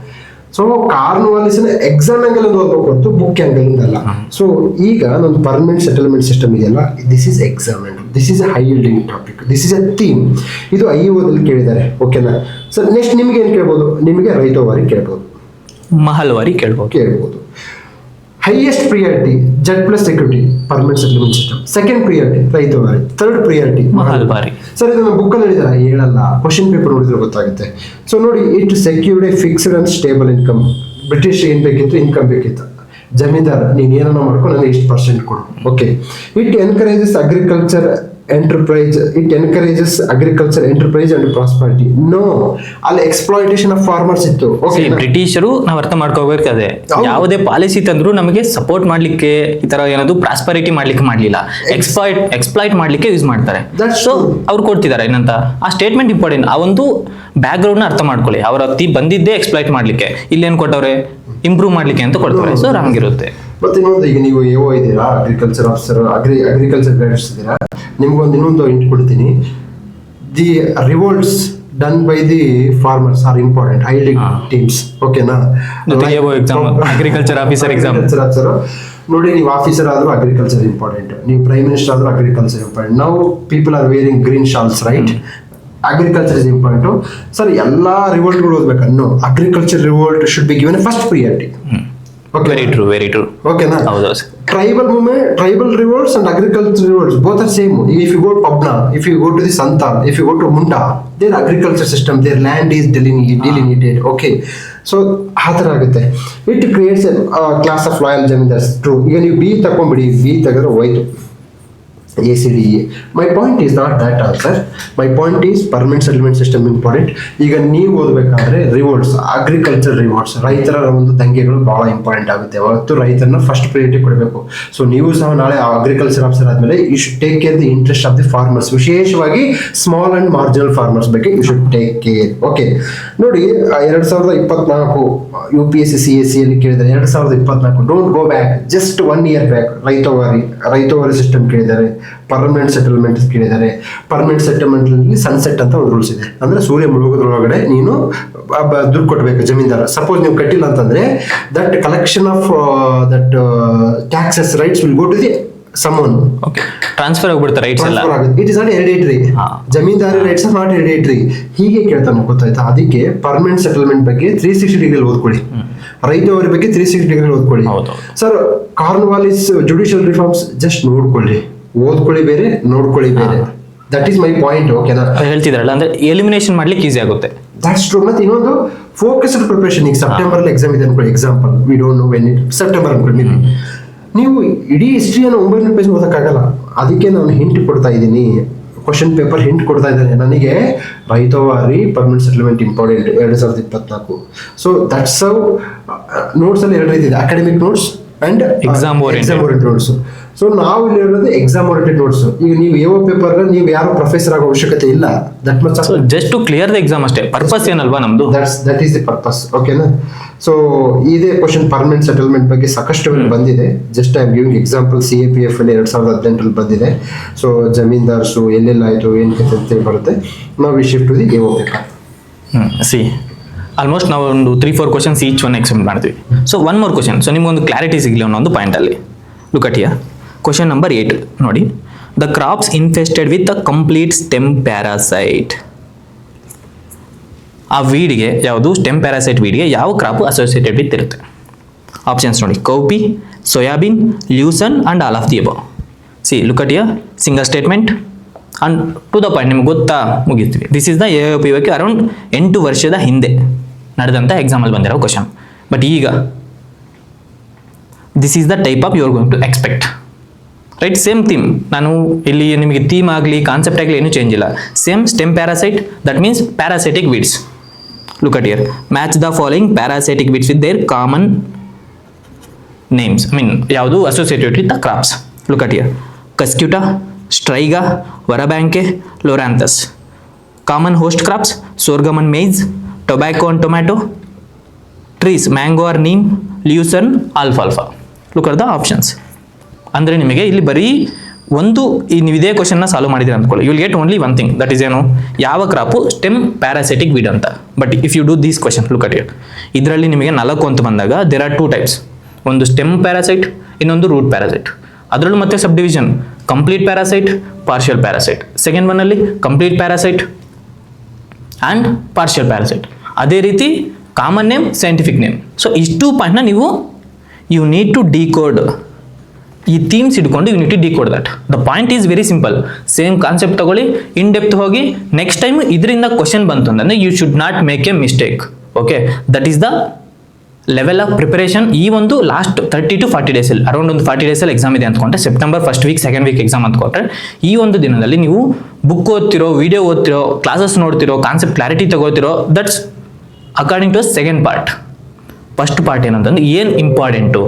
So Cornwallis exam angle ಓದ್ಬೇಕು ಹೊರತು book angle ಅಲ್ಲ. So ಈಗ ನಮ್ಮ ಪರ್ಮನೆಂಟ್ ಸೆಟಲ್ಮೆಂಟ್ ಸಿಸ್ಟಮ್ ಇದೆಯಲ್ಲ, this is exam and this is A high yielding topic, this is a theme. ಇದು IEOದಲ್ಲಿ ಕೇಳಿದ್ದಾರೆ. ಓಕೆನಾ ಸರ್? ನೆಕ್ಸ್ಟ್ ನಿಮ್ಗೆ ಏನು ಕೇಳ್ಬೋದು? ನಿಮಗೆ ರೈತವಾರಿ ಕೇಳ್ಬೋದು, ಮಹಲ್ವಾರಿ ಕೇಳ್ಬೋದು. Highest priority Z plus security permanent settlement system. Second priority ryotwari. Third priority mahalwari. Sir, ಇದನ್ನ ಬುಕ್ಕಲ್ಲಿ ಹೇಳಿದಾರ, ಹೇಳಲ್ಲ, ಕ್ವಶನ್ ಪೇಪರ್ ನೋಡಿದ್ರೆ ಗೊತ್ತಾಗುತ್ತೆ. ಸೊ ನೋಡಿ, it secured A fixed and stable income. British ಏನ್ ಬೇಕಿತ್ತು? ಇನ್ಕಮ್ ಬೇಕಿತ್ತು. ಜಮೀನ್ದಾರ, ನೀನು ಏನನ್ನ ಮಾಡ್ಕೊಂಡು ನನಗೆ ಇಷ್ಟು % ಕೊಡು. Okay, it encourages agriculture enterprise, it encourages agriculture enterprise and prosperity. No, ಅಲ್ಲಿ ಎಕ್ಸ್ಪ್ಲಾಯಿಟೇಷನ್ ಆಫ್ ಫಾರ್ಮರ್ಸ್ ಇತ್ತು. ಬ್ರಿಟಿಷರು ನಾವು ಅರ್ಥ ಮಾಡ್ಕೋಬೇಕಾದ್ರೆ ಯಾವುದೇ ಪಾಲಿಸಿ ತಂದ್ರು ನಮಗೆ ಸಪೋರ್ಟ್ ಮಾಡ್ಲಿಕ್ಕೆ, ಈ ತರ ಏನದು ಪ್ರಾಸ್ಪರಿಟಿ ಮಾಡ್ಲಿಕ್ಕೆ ಮಾಡ್ಲಿಲ್ಲ, ಎಕ್ಸ್ಪ್ಲಾಯ್ಟ್ ಮಾಡ್ಲಿಕ್ಕೆ ಯೂಸ್ ಮಾಡ್ತಾರೆ. ಸೊ ಅವ್ರು ಕೊಡ್ತಿದ್ದಾರೆ ಏನಂತ ಆ ಸ್ಟೇಟ್ಮೆಂಟ್ ಇಂಪಾರ್ಟೆಂಟ್. ಆ ಒಂದು ಬ್ಯಾಕ್ ಗ್ರೌಂಡ್ ನ ಅರ್ಥ ಮಾಡ್ಕೊಳ್ಳಿ. ಅವ್ರ ಬಂದಿದ್ದೇ ಎಕ್ಸ್ಪ್ಲಾಯ್ಟ್ ಮಾಡ್ಲಿಕ್ಕೆ, ಇಲ್ಲೇನ್ ಕೊಟ್ಟವ್ರೆ ಇಂಪ್ರೂವ್ ಮಾಡ್ಲಿಕ್ಕೆ ಅಂತ ಕೊಡ್ತಾರೆ. ಸೊ ಹಂಗಿರುತ್ತೆ. ಮತ್ತೆ ಇನ್ನೊಂದು, ಈಗ ನೀವು AO ಇದ್ದೀರಾ, ಅಗ್ರಿಕಲ್ಚರ್ ಆಫೀಸರ್, ಅಗ್ರಿಕಲ್ಚರ್ ಗೈಡರ್ಸ್ ಇದ್ದೀರಾ, ನಿಮ್ಗೊಂದು ಇನ್ನೊಂದು ಇಂಟ್ ಕೊಡ್ತೀನಿ. The revolts done by the farmers are important, high yielding themes. ಓಕೆನಾ? ಅಗ್ರಿಕಲ್ಚರ್ ಆಫೀಸರ್ ಎಕ್ಸಾಮ್ ನೋಡಿ, ನೀವು ಆಫೀಸರ್ ಆದ್ರೂ ಅಗ್ರಿಕಲ್ಚರ್ ಇಂಪಾರ್ಟೆಂಟ್, ನೀವು ಪ್ರೈಮ್ ಮಿನಿಸ್ಟರ್ ಆದ್ರೂ agriculture important. Now people are wearing green shawls, right? Agriculture is important. Sir, ಎಲ್ಲಾ ರಿವೋಲ್ಟ್ಗಳು ಓದ್ಬೇಕನ್ನು agriculture revolt should be given first priority. Okay. Very true. ಓಕೆನಾ? ಹೌದು sir. Tribal revolts and agricultural revolts both are same. If you go to Pabna, if you go to the Santal, if you go to Munda, their agriculture system, their land is delineated. Okay, so ಆ ಥರ ಆಗುತ್ತೆ. It creates a class of loyal zamindars. True. ಈಗ ನೀವು B ತಗೊಂಡ್ಬಿಡಿ, B ತೆಗೆದ್ರೆ ಹೋಯ್ತು ACDE. My point is not that answer. My point is permanent settlement system important. ಈಗ ನೀವು ಓದಬೇಕಾದ್ರೆ ರಿವೋಲ್ಟ್ಸ್, ಅಗ್ರಿಕಲ್ಚರ್ ರಿವೋಲ್ಟ್ಸ್, ರೈತರ ಒಂದು ದಂಗೆಗಳು ಬಹಳ ಇಂಪಾರ್ಟೆಂಟ್ ಆಗುತ್ತೆ. ಅವತ್ತು ರೈತರನ್ನ ಫಸ್ಟ್ ಪ್ರಿಯಾರಿಟಿ ಕೊಡಬೇಕು. ಸೊ ನೀವು ಸಹ ನಾಳೆ ಅಗ್ರಿಕಲ್ಚರ್ ಆಫೀಸರ್ ಆದ್ಮೇಲೆ you should take care the interest of the farmers, ವಿಶೇಷವಾಗಿ ಸ್ಮಾಲ್ ಅಂಡ್ ಮಾರ್ಜಿನಲ್ ಫಾರ್ಮರ್ಸ್ ಬಗ್ಗೆ you should take care. Okay, ನೋಡಿ 2024 UPSC CSC ಅಲ್ಲಿ ಕೇಳಿದ್ದಾರೆ. 2024 don't go back, just 1 year back. Ryotwari system ಕೇಳಿದ್ದಾರೆ, ಪರ್ಮನೆಂಟ್ ಸೆಟಲ್ಮೆಂಟ್ ಕೇಳಿದ್ದಾರೆ. Permanent settlement ಅಲ್ಲಿ sunset ಅಂತ ಒಂದು ರೂಲ್ಸ್ ಇದೆ. ಅಂದ್ರೆ ಸೂರ್ಯ ಮುಳುಗೋದ್ರೊಳಗಡೆ ನೀನು ದುಡ್ಡು ಕೊಟ್ಟಬೇಕು ಜಮೀನ್ದಾರ. ಸಪೋಸ್ ನೀವು ಕಟ್ಟಿಲ್ಲ ಅಂತಂದ್ರೆ that collection of that taxes rights will go to the someone. Okay, transfer ಆಗ್ಬಿಡುತ್ತೆ ರೈಟ್ಸ್ ಎಲ್ಲ. It is not hereditary. Zamindari rights are not hereditary. ಹೀಗೆ ಕೇಳ್ತಾನೆ, ಗೊತ್ತಾಯ್ತಾ? ಅದಕ್ಕೆ ಪರ್ಮನೆಂಟ್ ಸೆಟಲ್ಮೆಂಟ್ ಬಗ್ಗೆ 360 ಡಿಗ್ರಿ ಓದ್ಕೊಳ್ಳಿ, ರೈತವರ ಬಗ್ಗೆ 360 ಡಿಗ್ರಿ ಓದ್ಕೊಳ್ಳಿ. Sir, Cornwallis judicial reforms just ಓದ್ಕೊಳ್ಳಿ ಬೇರೆ, ನೋಡ್ಕೊಳ್ಳಿ ಬೇರೆ. That is my point. ಓಕೆನಾ? ಹೇಳ್ತಿದ್ರಲ್ಲ, ಅಂದ್ರೆ ಎಲಿಮಿನೇಷನ್ ಮಾಡ್ಲಿಕ್ಕೆ ಈಸಿ ಆಗುತ್ತೆ. That's true. ಮತ್ತೆ ಇನ್ನೊಂದು ಫೋಕಸ್ಡ್ ಪ್ರಿಪರೇಷನ್. ಈಗ ಸೆಪ್ಟೆಂಬರ್ ಅಲ್ಲಿ ಎಕ್ಸಾಮ್ ಇದೆ ಅನ್ಕೊಳ್ಳಿ, example we don't know when it, September ಅನ್ಕೊಳ್ಳಿ. ನೀವು ಇಡೀ ಹಿಸ್ಟ್ರಿಯನ್ನು 900 ಪೇಜ್ ಓದಕ್ಕಾಗಲ್ಲ. ಅದಕ್ಕೆ ನಾನು ಹಿಂಟ್ ಕೊಡ್ತಾ ಇದ್ದೀನಿ, ಕ್ವಶನ್ ಪೇಪರ್ ಹಿಂಟ್ ಕೊಡ್ತಾ ಇದ್ದಾನೆ. ನನಗೆ ryotwari permanent settlement important 2024. So that's how. Notes ಅಲ್ಲಿ 2 ರೀತಿ ಇದೆ, academic notes and exam oriented notes. So ನಾವು ಇಲ್ಲಿ ಹೇಳೋದು ಎಕ್ಸಾಮ್ ಓರಿಯೆಂಟೆಡ್ ನೋಟ್ಸ್. ಈಗ ನೀವು ಯಾವ ಪೇಪರ್ ನೀವು ಯಾರು ಪ್ರೊಫೆಸರ್ ಆಗೋ ಅವಶ್ಯಕತೆ ಇಲ್ಲ. That much just to clear the exam ಅಷ್ಟೇ. ಪರ್ಪಸ್ ಏನಲ್ವಾ ನಮ್ದು? That is the purpose. ಓಕೆನಾ? ಸೊ ಇದೇ ಕ್ವಶನ್ ಪರ್ಮನೆಂಟ್ ಸೆಟಲ್ಮೆಂಟ್ ಬಗ್ಗೆ ಸಾಕಷ್ಟು ಬಂದಿದೆ. Just I am giving example. CAPF ಅಲ್ಲಿ 2018 ಬಂದಿದೆ. ಸೊ ಜಮೀನ್ದಾರ್ಸು ಎಲ್ಲೆಲ್ಲಾಯಿತು ಏನು ಕತೆ ಬರುತ್ತೆ. ನಾವು we shift to the AO paper. See almost ನಾವು ಒಂದು 3-4 ಕ್ವಶನ್ಸ್ ಈಚ್ ಒನ್ ಎಕ್ಸ್ಪ್ಲೇನ್ ಮಾಡ್ತೀವಿ. So 1 more question. ಸೊ ನಿಮ್ಗೊಂದು ಕ್ಲಾರಿಟಿ ಸಿಗಲಿ ಅನ್ನೋ ಪಾಯಿಂಟಲ್ಲಿ. Look at here. Question number 8 ನೋಡಿ. The crops infested with a complete stem parasite. ಆ ವೀಡ್ಗೆ ಯಾವುದು ಸ್ಟೆಮ್ ಪ್ಯಾರಾಸೈಟ್ ವೀಡ್ಗೆ ಯಾವ ಕ್ರಾಪ್ ಅಸೋಸಿಯೇಟೆಡ್ ವಿತ್ ಇರುತ್ತೆ? ಆಪ್ಷನ್ಸ್ ನೋಡಿ: cowpea, soybean, lucerne and all of the above. See look at here, single statement and to the point. ನಿಮ್ಗೆ ಗೊತ್ತಾ, ಮುಗಿಸ್ತೀವಿ. This is the AOPYQ around 8 ವರ್ಷದ ಹಿಂದೆ ನಡೆದಂಥ ಎಕ್ಸಾಮಲ್ಲಿ ಬಂದಿರೋ ಕ್ವಶನ್. ಬಟ್ ಈಗ this is the type of you are going to expect. Right? Same theme. ನಾನು ಇಲ್ಲಿ ನಿಮಗೆ ಥೀಮ್ ಆಗಲಿ ಕಾನ್ಸೆಪ್ಟ್ ಆಗಲಿ ಏನೂ ಚೇಂಜ್ ಇಲ್ಲ. Same stem parasite, that means parasitic weeds. Look at here. Match the following parasitic weeds with their common names. ಯಾವುದು associated with the crops. Look at here. Cuscuta, Striga, Orobanche, Loranthus. Common host crops: sorghum and maize, tobacco and tomato. Trees: mango or neem, lucerne, ಆಲ್ಫಾಲ್ಫಾ. Look at the options. ಅಂದರೆ ನಿಮಗೆ ಇಲ್ಲಿ ಬರೀ ಒಂದು ನೀವು ಇದೇ ಕ್ವಶನ್ನ solve ಮಾಡಿದ್ರೆ ಅಂದ್ಕೊಳ್ಳಿ, you will get only one thing. That is ಏನು? ಯಾವ ಕ್ರಾಪು ಸ್ಟೆಮ್ ಪ್ಯಾರಾಸೈಟಿಕ್ ವೀಡ್ ಅಂತ. But if you do these question, look at it. ಇದರಲ್ಲಿ ನಿಮಗೆ 4 ಅಂತ ಬಂದಾಗ ದೇರ್ ಆರ್ 2 ಟೈಪ್ಸ್. ಒಂದು ಸ್ಟೆಮ್ ಪ್ಯಾರಾಸೈಟ್, ಇನ್ನೊಂದು ರೂಟ್ ಪ್ಯಾರಾಸೈಟ್. ಅದರಲ್ಲೂ ಮತ್ತೆ subdivision: complete parasite, partial parasite. Second one ಅಲ್ಲಿ complete parasite and partial parasite. ಅದೇ ರೀತಿ common name, scientific name. So ಇಷ್ಟು ಪಾಯಿಂಟ್ನ ನೀವು ಯು ನೀಡ್ ಟು ಡಿಕೋಡ್. ಈ ಥೀಮ್ಸ್ ಇಟ್ಕೊಂಡು you need to decode that. The point is very simple. Same concept ತಗೊಳ್ಳಿ, in depth ಹೋಗಿ. ನೆಕ್ಸ್ಟ್ ಟೈಮ್ ಇದರಿಂದ ಕ್ವಶನ್ ಬಂತು ಅಂದರೆ you should not make a mistake. Okay, that is the level of preparation. ಈ ಒಂದು last 30 to 40 ಡೇಸಲ್ಲಿ, around ಒಂದು 40 ಡೇಸಲ್ಲಿ ಎಕ್ಸಾಮ್ ಇದೆ ಅಂದ್ಕೊಂಡ್ರೆ, September first week, second week exam ಅಂದ್ಕೊಂಡ್ರೆ, ಈ ಒಂದು ದಿನದಲ್ಲಿ ನೀವು ಬುಕ್ ಓದ್ತಿರೋ, ವಿಡಿಯೋ ಓದ್ತಿರೋ, ಕ್ಲಾಸಸ್ ನೋಡ್ತಿರೋ, ಕಾನ್ಸೆಪ್ಟ್ ಕ್ಲಾರಿಟಿ ತಗೋತಿರೋ, that's according to second part. First part ಏನಂತಂದ್ರೆ ಏನು ಇಂಪಾರ್ಟೆಂಟು,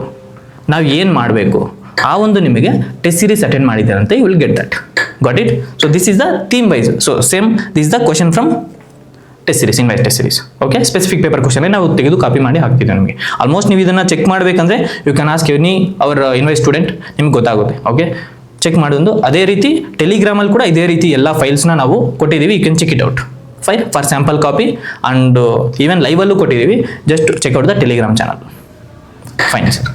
ನಾವು ಏನು ಮಾಡಬೇಕು, ಆ ಒಂದು ನಿಮಗೆ ಟೆಸ್ಟ್ ಸೀರೀಸ್ ಅಟೆಂಡ್ ಮಾಡಿದ್ದಾರೆ ಅಂತ you will get that. Got it? So this is the theme wise. So same this is the question from test series, Invise test series. Okay, specific paper question ನಾವು ತೆಗೆದು ಕಾಪಿ ಮಾಡಿ ಹಾಕ್ತಿದ್ದೆ ನಿಮಗೆ. Almost ನೀವು ಇದನ್ನು check ಮಾಡಬೇಕಂದ್ರೆ you can ask any our Invise student, ನಿಮ್ಗೆ ಗೊತ್ತಾಗುತ್ತೆ. ಓಕೆ, ಚೆಕ್ ಮಾಡೋದು. ಅದೇ ರೀತಿ ಟೆಲಿಗ್ರಾಮಲ್ಲಿ ಕೂಡ ಇದೇ ರೀತಿ ಎಲ್ಲ ಫೈಲ್ಸ್ನ ನಾವು ಕೊಟ್ಟಿದ್ದೀವಿ. You can check it out for sample copy. And even ಲೈವಲ್ಲೂ ಕೊಟ್ಟಿದ್ದೀವಿ. Just check out the Telegram channel. Fine sir.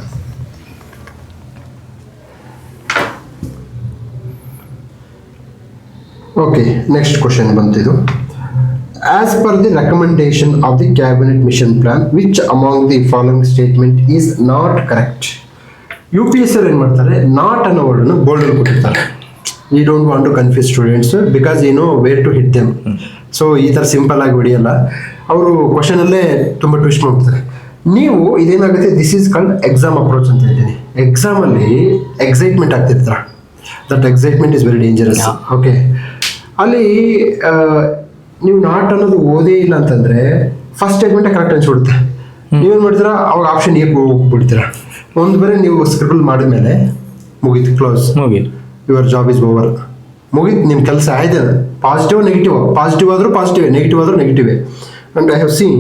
Okay, next question ಬಂತಿದ್ದು. as per the recommendation of the cabinet mission plan, which among the following statement is not correct? UPSC ಅವ್ರು ಏನ್ ಮಾಡ್ತಾರೆ, not ಅನ್ನೋ word ಅನ್ನು bold ಅಲ್ಲಿ ಕೊಟ್ಟಿರ್ತಾರೆ. We don't want to confuse students because you know where to hit them. So ಈ ತರ simple ಆಗಿ ಹೊಡಿಯಲ್ಲ, ಅವರು ಕ್ವಶನ್ ಅಲ್ಲೇ ತುಂಬಾ ಟ್ವಿಸ್ಟ್ ಮಾಡ್ತಾರೆ. ನೀವು ಇದೇನಾಗುತ್ತೆ, this is called exam approach ಅಂತ ಹೇಳ್ತೀನಿ. ಎಕ್ಸಾಮ್ ಅಲ್ಲಿ ಎಕ್ಸೈಟ್ಮೆಂಟ್ ಆಗ್ತಿರ್ತಾರ, that excitement is very dangerous. Okay, ಅಲ್ಲಿ ನೀವು ನಾಟ್ ಅನ್ನೋದು ಓದೇ ಇಲ್ಲ ಅಂತಂದ್ರೆ ಫಸ್ಟ್ ಸ್ಟೇಟ್ಮೆಂಟ್ ಕರೆಕ್ಟ್ ಅನ್ಸ್ಬಿಡುತ್ತೆ. ನೀವೇನ್ ಮಾಡ್ತೀರಾ, ಅವಾಗ ಆಪ್ಷನ್ ಎ ಹೋಗ್ಬಿಡ್ತೀರಾ. ಒಂದು ಬೇರೆ ನೀವು ಸ್ಕ್ರಿಬಲ್ ಮಾಡಿದ್ಮೇಲೆ ಮುಗೀತು, close, your job is over, ಮುಗೀತು, ನಿಮ್ಮ ಕೆಲಸ ಆಯ್ತು. ಪಾಸಿಟಿವ್ ನೆಗೆಟಿವ್, ಪಾಸಿಟಿವ್ ಆದರೂ ಪಾಸಿಟಿವ್, ನೆಗೆಟಿವ್ ಆದರೂ negative. And I have seen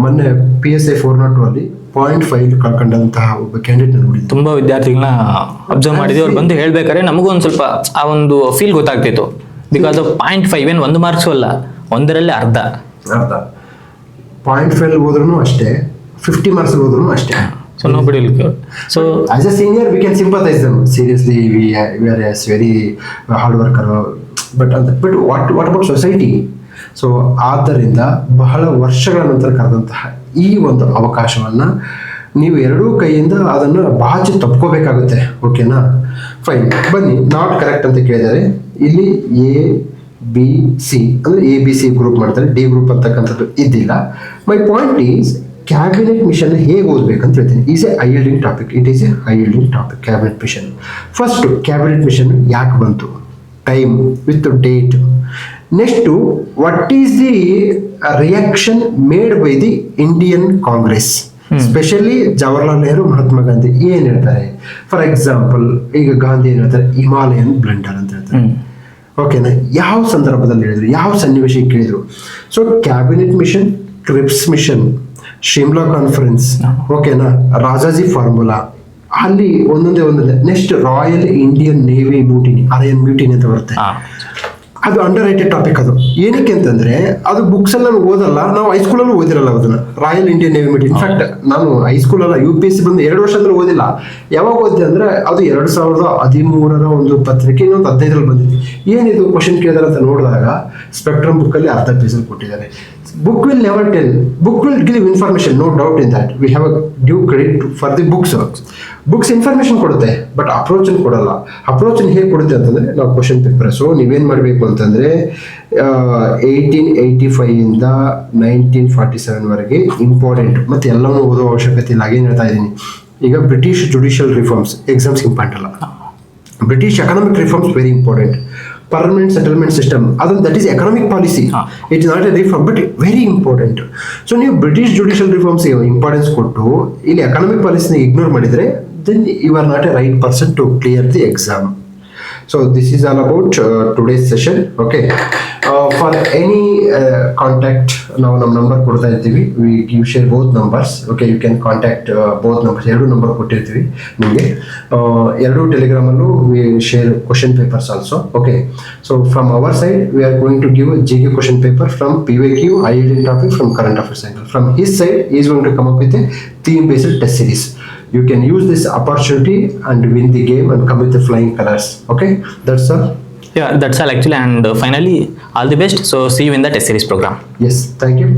ಮೊನ್ನೆ PSI 402 ಅಲ್ಲಿ 0.5 ಕಳ್ಕೊಂಡಂತಹ ಒಬ್ಬ ಕ್ಯಾಂಡಿಡೇಟ್ ನೋಡಿದ್ದೆ. ತುಂಬಾ ವಿದ್ಯಾರ್ಥಿಗಳನ್ನ ಅಬ್ಸರ್ವ್ ಮಾಡಿದ್ವಿ. ಅವ್ರು ಬಂದು ಹೇಳ್ಬೇಕಾದ್ರೆ ನಮಗೂ ಒಂದು ಸ್ವಲ್ಪ ಆ ಒಂದು ಫೀಲ್ ಗೊತ್ತಾಗ್ತಿತ್ತು. ಬಿಕಾಸ್ ಆಫ್ 0.5 ಏನು 1 ಮಾರ್ಕ್ಸು ಅಲ್ಲ, ಒಂದರಲ್ಲಿ ಅರ್ಧ 0.5 ಹೋದ್ರೂ ಅಷ್ಟೇ, 50 ಮಾರ್ಕ್ಸ್ ಹೋದ್ರೂ ಅಷ್ಟೇ. So nobody will care. So as a senior we can sympathize them. Seriously, we are a very hard worker, but what about society? So ಆದ್ದರಿಂದ ಬಹಳ ವರ್ಷಗಳ ನಂತರ ಕರೆದಂತಹ ಈ ಒಂದು ಅವಕಾಶವನ್ನ ನೀವು ಎರಡೂ ಕೈಯಿಂದ ಅದನ್ನು ಬಾಚಿ ತಪ್ಕೋಬೇಕಾಗುತ್ತೆ. ಓಕೆನಾ, ಫೈನ್. ಬನ್ನಿ, ನಾಟ್ ಕರೆಕ್ಟ್ ಅಂತ ಕೇಳಿದರೆ ಇಲ್ಲಿ ABC ಅಂದ್ರೆ ABC ಗ್ರೂಪ್ ಮಾಡ್ತಾರೆ, ಡಿ ಗ್ರೂಪ್ ಅಂತಕ್ಕಂಥದ್ದು ಇದ್ದಿಲ್ಲ. My point is, cabinet mission ಹೇಗೆ ಓದ್ಬೇಕಂತ ಹೇಳ್ತೀನಿ. Is a high yielding topic, it is a high yielding topic cabinet mission. First, cabinet mission ಯಾಕೆ ಬಂತು, time with date. Next, what is the reaction made by the Indian Congress, specially Jawaharlal Nehru, Mahatma Gandhi ಏನ್ ಹೇಳ್ತಾರೆ. For example, ಈಗ ಗಾಂಧಿ ಏನ್ ಹೇಳ್ತಾರೆ, Himalayan blunder ಅಂತ ಹೇಳ್ತಾರೆ. ಓಕೆನಾ, ಯಾವ ಸಂದರ್ಭದಲ್ಲಿ ಹೇಳಿದ್ರು, ಯಾವ ಸನ್ನಿವೇಶಕ್ಕೆ ಕೇಳಿದ್ರು. So cabinet mission, Cripps mission, Shimla conference, ಓಕೆನಾ, ರಾಜಾಜಿ ಫಾರ್ಮುಲಾ, ಅಲ್ಲಿ ಒಂದೊಂದೇ. Next, royal Indian navy mutiny, RIN mutiny ಅಂತ ಬರುತ್ತೆ. ಅದು ಅಂಡರ್ ರೇಟೆಡ್ ಟಾಪಿಕ್. ಅದು ಏನಕ್ಕೆ ಅಂತಂದ್ರೆ ಅದು ಬುಕ್ಸ್ ಅಲ್ಲಿ ನಾನು ಓದಲ್ಲ, ನಾವು ಹೈಸ್ಕೂಲಲ್ಲೂ ಓದಿರಲ್ಲ ಅದನ್ನ, royal Indian navy military. In fact ನಾನು ಹೈಸ್ಕೂಲ್ ಅಲ್ಲ, UPSC ಬಂದು 2 ವರ್ಷದಲ್ಲಿ ಓದಿಲ್ಲ. ಯಾವಾಗ ಓದಿದೆ ಅಂದ್ರೆ ಅದು 2013 ಒಂದು ಪತ್ರಿಕೆ, ಇನ್ನೊಂದು 15ರಲ್ಲಿ ಬಂದಿದೆ. ಏನಿದು ಕ್ವಶನ್ ಕೇಳಿದಾರೆ ಅಂತ ನೋಡಿದಾಗ ಸ್ಪೆಕ್ಟ್ರಮ್ ಬುಕ್ ಅಲ್ಲಿ ಅರ್ಧ ಪೇಜಲ್ಲಿ ಕೊಟ್ಟಿದ್ದಾರೆ. Book will never tell, book will give information, no doubt in that. We have a due credit for the books. Books information ಕೊಡುತ್ತೆ, ಬಟ್ ಅಪ್ರೋಚ್ ಕೊಡಲ್ಲ. ಅಪ್ರೋಚ್ ಹೇಗೆ ಕೊಡುತ್ತೆ ಅಂತಂದ್ರೆ, ನಾವು ಕ್ವಶನ್ ಪೇಪರ್. ಸೊ ನೀವೇನ್ ಮಾಡಬೇಕು ಅಂತಂದ್ರೆ 1885 ಇಂದ 1947 ವರೆಗೆ ಇಂಪಾರ್ಟೆಂಟ್, ಮತ್ತೆ ಎಲ್ಲವನ್ನೂ ಓದೋ ಅವಶ್ಯಕತೆ ಇಲ್ಲ. ಹಾಗೇನು ಹೇಳ್ತಾ ಇದ್ದೀನಿ, ಈಗ British judicial reforms exams important ಅಲ್ಲ. British economic reforms very important. Permanent settlement system, ಅದನ್ನು that is economic policy, it is not a reform but very important. So ನೀವು ಬ್ರಿಟಿಷ್ ಜುಡಿಷಿಯಲ್ ರಿಫಾರ್ಮ್ಸ್ ಇಂಪಾರ್ಟೆನ್ಸ್ ಕೊಟ್ಟು ಇಲ್ಲಿ ಎಕನಾಮಿಕ್ ಪಾಲಿಸಿನ ignore ಮಾಡಿದರೆ, then you are not a right person to clear the exam. So this is all about today's session. Okay, for any contact, ನಾವು ನಮ್ಮ number ಕೊಡ್ತಾ ಇರ್ತೀವಿ. we give share both numbers. Okay, you can contact both numbers. 2 number ಕೊಟ್ಟಿರ್ತೀವಿ ನಿಮಗೆ. 2 Telegram ಅಲ್ಲೂ we share question papers also. Okay, so from our side we are going to give a GK question paper from PYQ, high yielding topic from current affairs angle. From his side he is going to come up with a theme based test series. You can use this opportunity and win the game and come with the flying colors. Okay, that's all. Yeah, that's all actually, and finally all the best. So see you in the test series program. Yes, thank you.